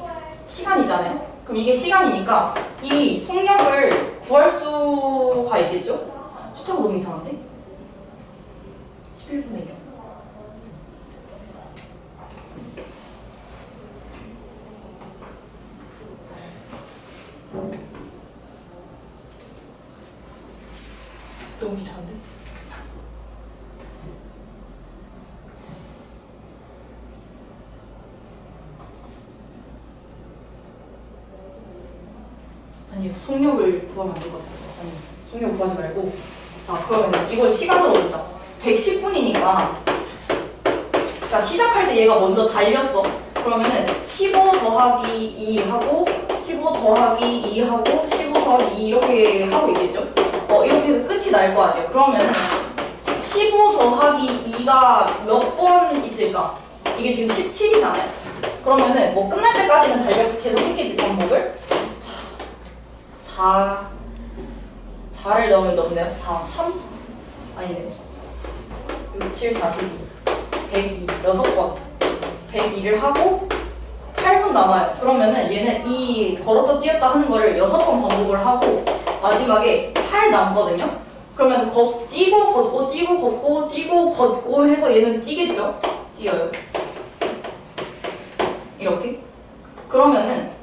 시간이잖아요. 그럼 이게 시간이니까 이 속력을 구할 수가 있겠죠? 숫자가 너무 이상한데? 11분의 1. 너무 귀찮은데? 아니, 속력을 구하면 안 될 것 같아요. 아니, 속력 구하지 말고. 자, 그러면 이걸 시간으로 넣자. 110분이니까. 자, 시작할 때 얘가 먼저 달렸어. 그러면은 15 더하기 2 하고, 15 더하기 2 하고, 15 더하기 2 이렇게 하고 있겠죠? 이렇게 해서 끝이 날 거 아니에요. 그러면은 15 더하기 2가 몇 번 있을까? 이게 지금 17이잖아요. 그러면은 뭐 끝날 때까지는 계속 했겠지, 반복을. 4를 넣네요. 4, 3? 아니네. 6, 7, 42. 102. 6번. 102를 하고 8분 남아요. 그러면은 얘는 이 걸었다 뛰었다 하는 거를 6번 반복을 하고 마지막에 8 남거든요. 그러면 뛰고 걷고 뛰고 걷고 뛰고 걷고 해서 얘는 뛰겠죠? 뛰어요. 이렇게. 그러면은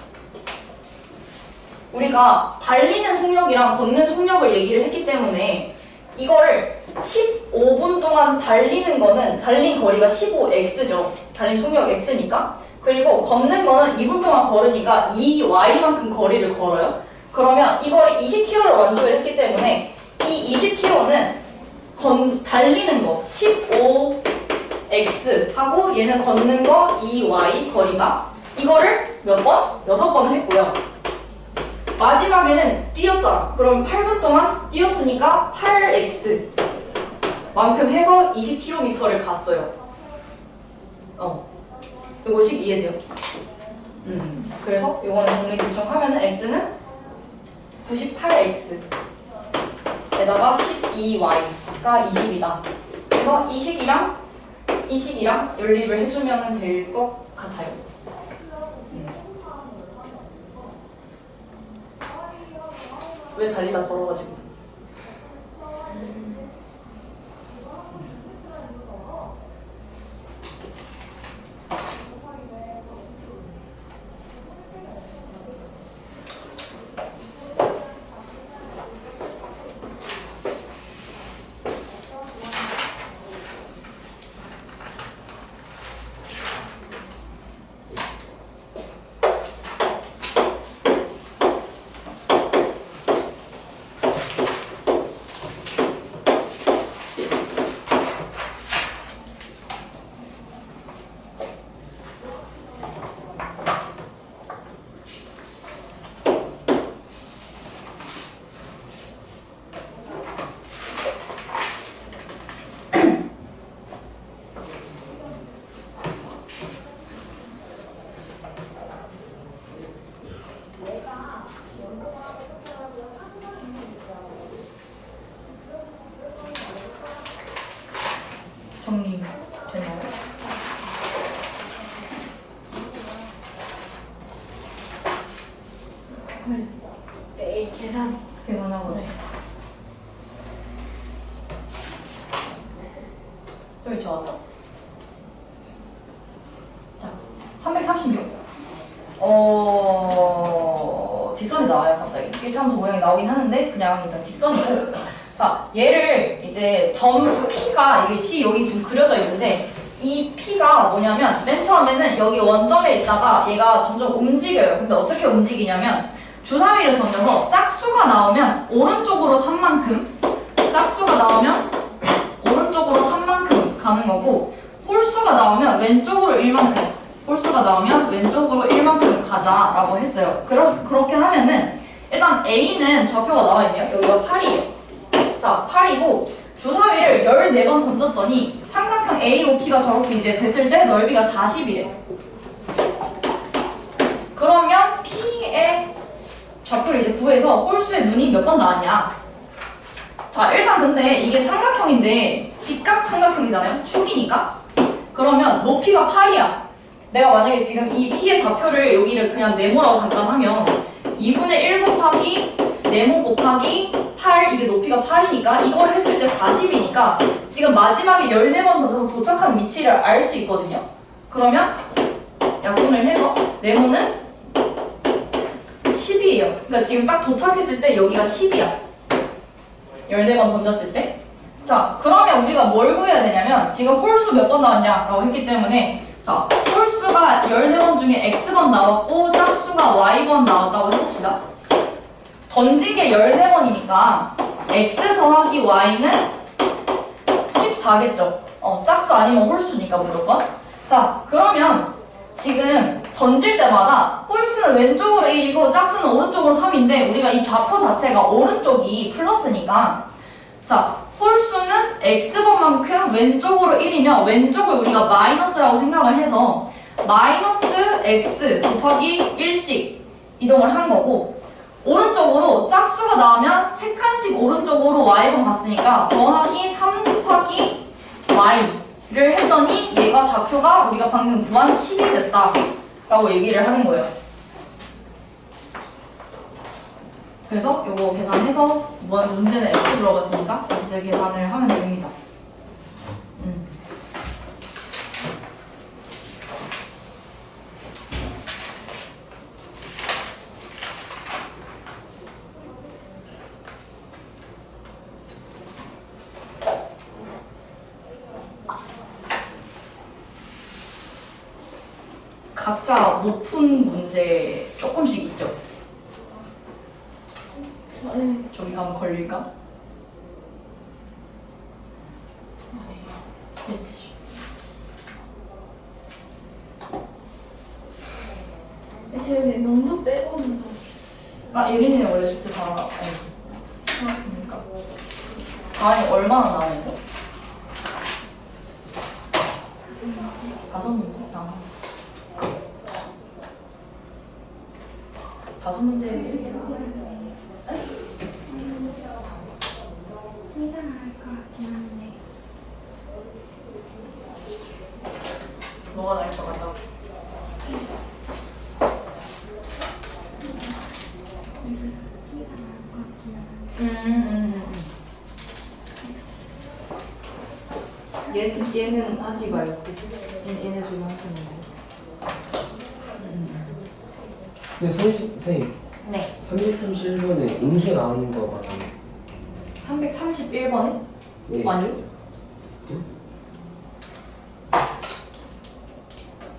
우리가 달리는 속력이랑 걷는 속력을 얘기를 했기 때문에 이거를 15분 동안 달리는 거는 달린 거리가 15x죠. 달린 속력 x니까. 그리고 걷는 거는 2분 동안 걸으니까 2y만큼 거리를 걸어요. 그러면 이거를 20km를 완주를 했기 때문에 이 20km는 걷는 달리는 거 15x 하고 얘는 걷는 거 2y 거리가 이거를 몇 번? 6번을 했고요. 마지막에는 뛰었잖아. 그럼 8분 동안 뛰었으니까 8x 만큼 해서 20km를 갔어요. 이것이 이해돼요? 그래서 이거는 정리 대충 하면은 x는 98x 에다가 12y가 20이다. 그래서 이 식이랑 연립을 해주면 될 것 같아요. 왜 달리다 걸어가지고? 정리되나요? 네, 계산하고 네. 여기 좋아서 자, 336 직선이 나와요. 갑자기 일자함수 모양이 나오긴 하는데 그냥 일단 직선이고, 자 얘를 이제 점 P가 이게 P 여기 지금 그려져 있는데 이 P가 뭐냐면 맨 처음에는 여기 원점에 있다가 얘가 점점 움직여요. 근데 어떻게 움직이냐면 주사위를 던져서 짝수가 나오면 오른쪽으로 3만큼, 짝수가 나오면 오른쪽으로 3만큼 가는 거고, 홀수가 나오면 왼쪽으로 1만큼, 홀수가 나오면 왼쪽으로 1만큼 가자라고 했어요. 그렇게 하면은 일단 A는 좌표가 나와 있네요. 여기가 8이에요. 자, 8이고 주사위를 14번 던졌더니 삼각형 AOP가 저렇게 이제 됐을 때 넓이가 40이래. 그러면 P의 좌표를 이제 구해서 홀수의 눈이 몇 번 나왔냐. 자, 일단 근데 이게 삼각형인데 직각 삼각형이잖아요. 축이니까. 그러면 높이가 8이야. 내가 만약에 지금 이 P의 좌표를 여기를 그냥 네모라고 잠깐 하면 2분의 1 곱하기 네모 곱하기 8, 이게 높이가 8이니까 이걸 했을 때 40이니까 지금 마지막에 14번 던져서 도착한 위치를 알 수 있거든요. 그러면 약분을 해서 네모는 10이에요. 그러니까 지금 딱 도착했을 때 여기가 10이야. 14번 던졌을 때. 자, 그러면 우리가 뭘 구해야 되냐면 지금 홀수 몇 번 나왔냐라고 했기 때문에, 자, 홀수가 14번 중에 x번 나왔고 짝수가 y번 나왔다고 해봅시다. 던진 게 14번이니까 x 더하기 y는 14겠죠. 짝수 아니면 홀수니까 무조건. 자, 그러면 지금 던질 때마다 홀수는 왼쪽으로 1이고 짝수는 오른쪽으로 3인데 우리가 이 좌표 자체가 오른쪽이 플러스니까, 자, 홀수는 x번만큼 왼쪽으로 1이면 왼쪽을 우리가 마이너스라고 생각을 해서 마이너스 x 곱하기 1씩 이동을 한 거고, 오른쪽으로 짝수가 나오면 3칸씩 오른쪽으로 y번 갔으니까 더하기 3 곱하기 y를 했더니 얘가 좌표가 우리가 방금 구한 10이 됐다 라고 얘기를 하는 거예요. 그래서 이거 계산해서 문제는 x 들어갔으니까 x 계산을 하면 됩니다. 각자 못 푼 문제 조금씩 있죠? 저기 가면 걸릴까? 예린이는 원래 숙제 다 해놨으니까. 아니, 얼마나 나와있어? 5문제? 아. 5문제. 이가 나을 것 같긴 한데. 뭐가 나을 것 같아? 이가 나을 것 같긴 한데. 얘는 하지 말고. 얘네 지금 하셨는데. 근데 선생님 네. 331번에 음수 나오는 거 맞아요? 331번에? 예. 아니요.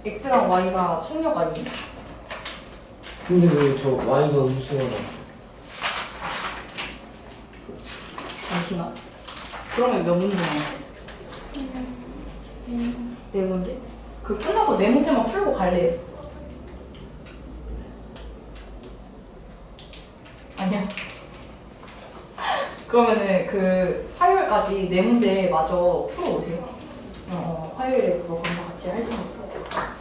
X랑 Y가 속력 아니에요? 근데 왜 저 Y가 음수가 나와? 잠시만. 그러면 몇 문제 나왔어? 네 문제? 그 끝나고 네 문제만 풀고 갈래요? 아니야. 그러면은 그 화요일까지 네 문제 마저 풀어 오세요. 화요일에 그거 그럼 같이 할 테니까.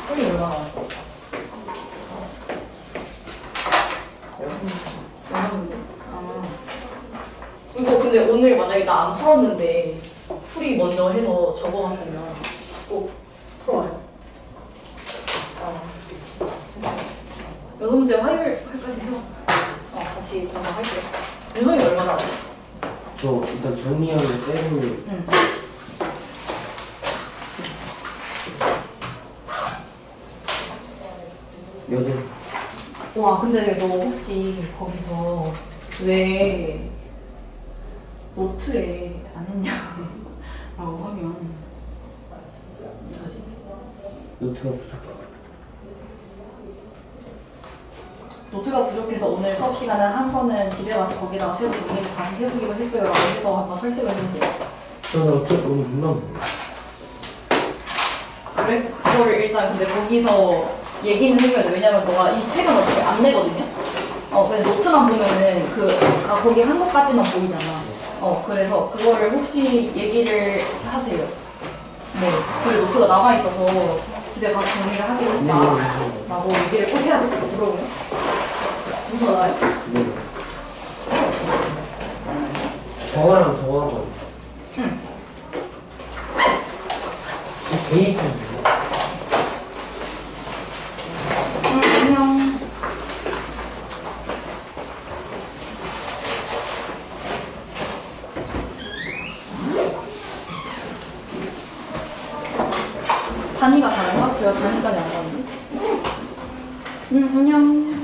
화요일 얼마 나왔어? 여섯 문제? 아. 이거 근데 오늘 만약에 나 안 풀었는데 풀이 먼저 해서 적어놨으면 꼭 풀어와요. 여섯 문제 화요일까지 해서 같이 공부할게요. 윤성이 얼마 나왔어? 저 일단 정리하면 빼고 응. 여덟. 와, 근데 너 혹시 거기서 왜 노트에 안 했냐? 라고 하면 어떡하지? 노트가 부족해. 노트가 부족해서 오늘 수업 시간에 한 거는 집에 가서 거기다가 새로 정리를 다시 해보기로 했어요. 라고 해서 한번 설득을 해주세요. 저는 어차피 오늘 못 나온 그래? 그거를 일단 근데 거기서 얘기는 해줘야 돼. 왜냐면 너가 이 책은 어차피 안 내거든요? 근데 노트만 보면은 거기 한 것까지만 보이잖아. 그래서 그거를 혹시 얘기를 하세요. 네. 집에 노트가 남아있어서 집에 가서 정리를 하기로 했다. 라고 얘기를 꼭 해야 돼. 물어보면. 무서워 나요? 네. 저거랑 저거하고. 응. 베이컨. 안녕. 단위가 다른가? 제가 단위까지 안 봤는데. 안녕.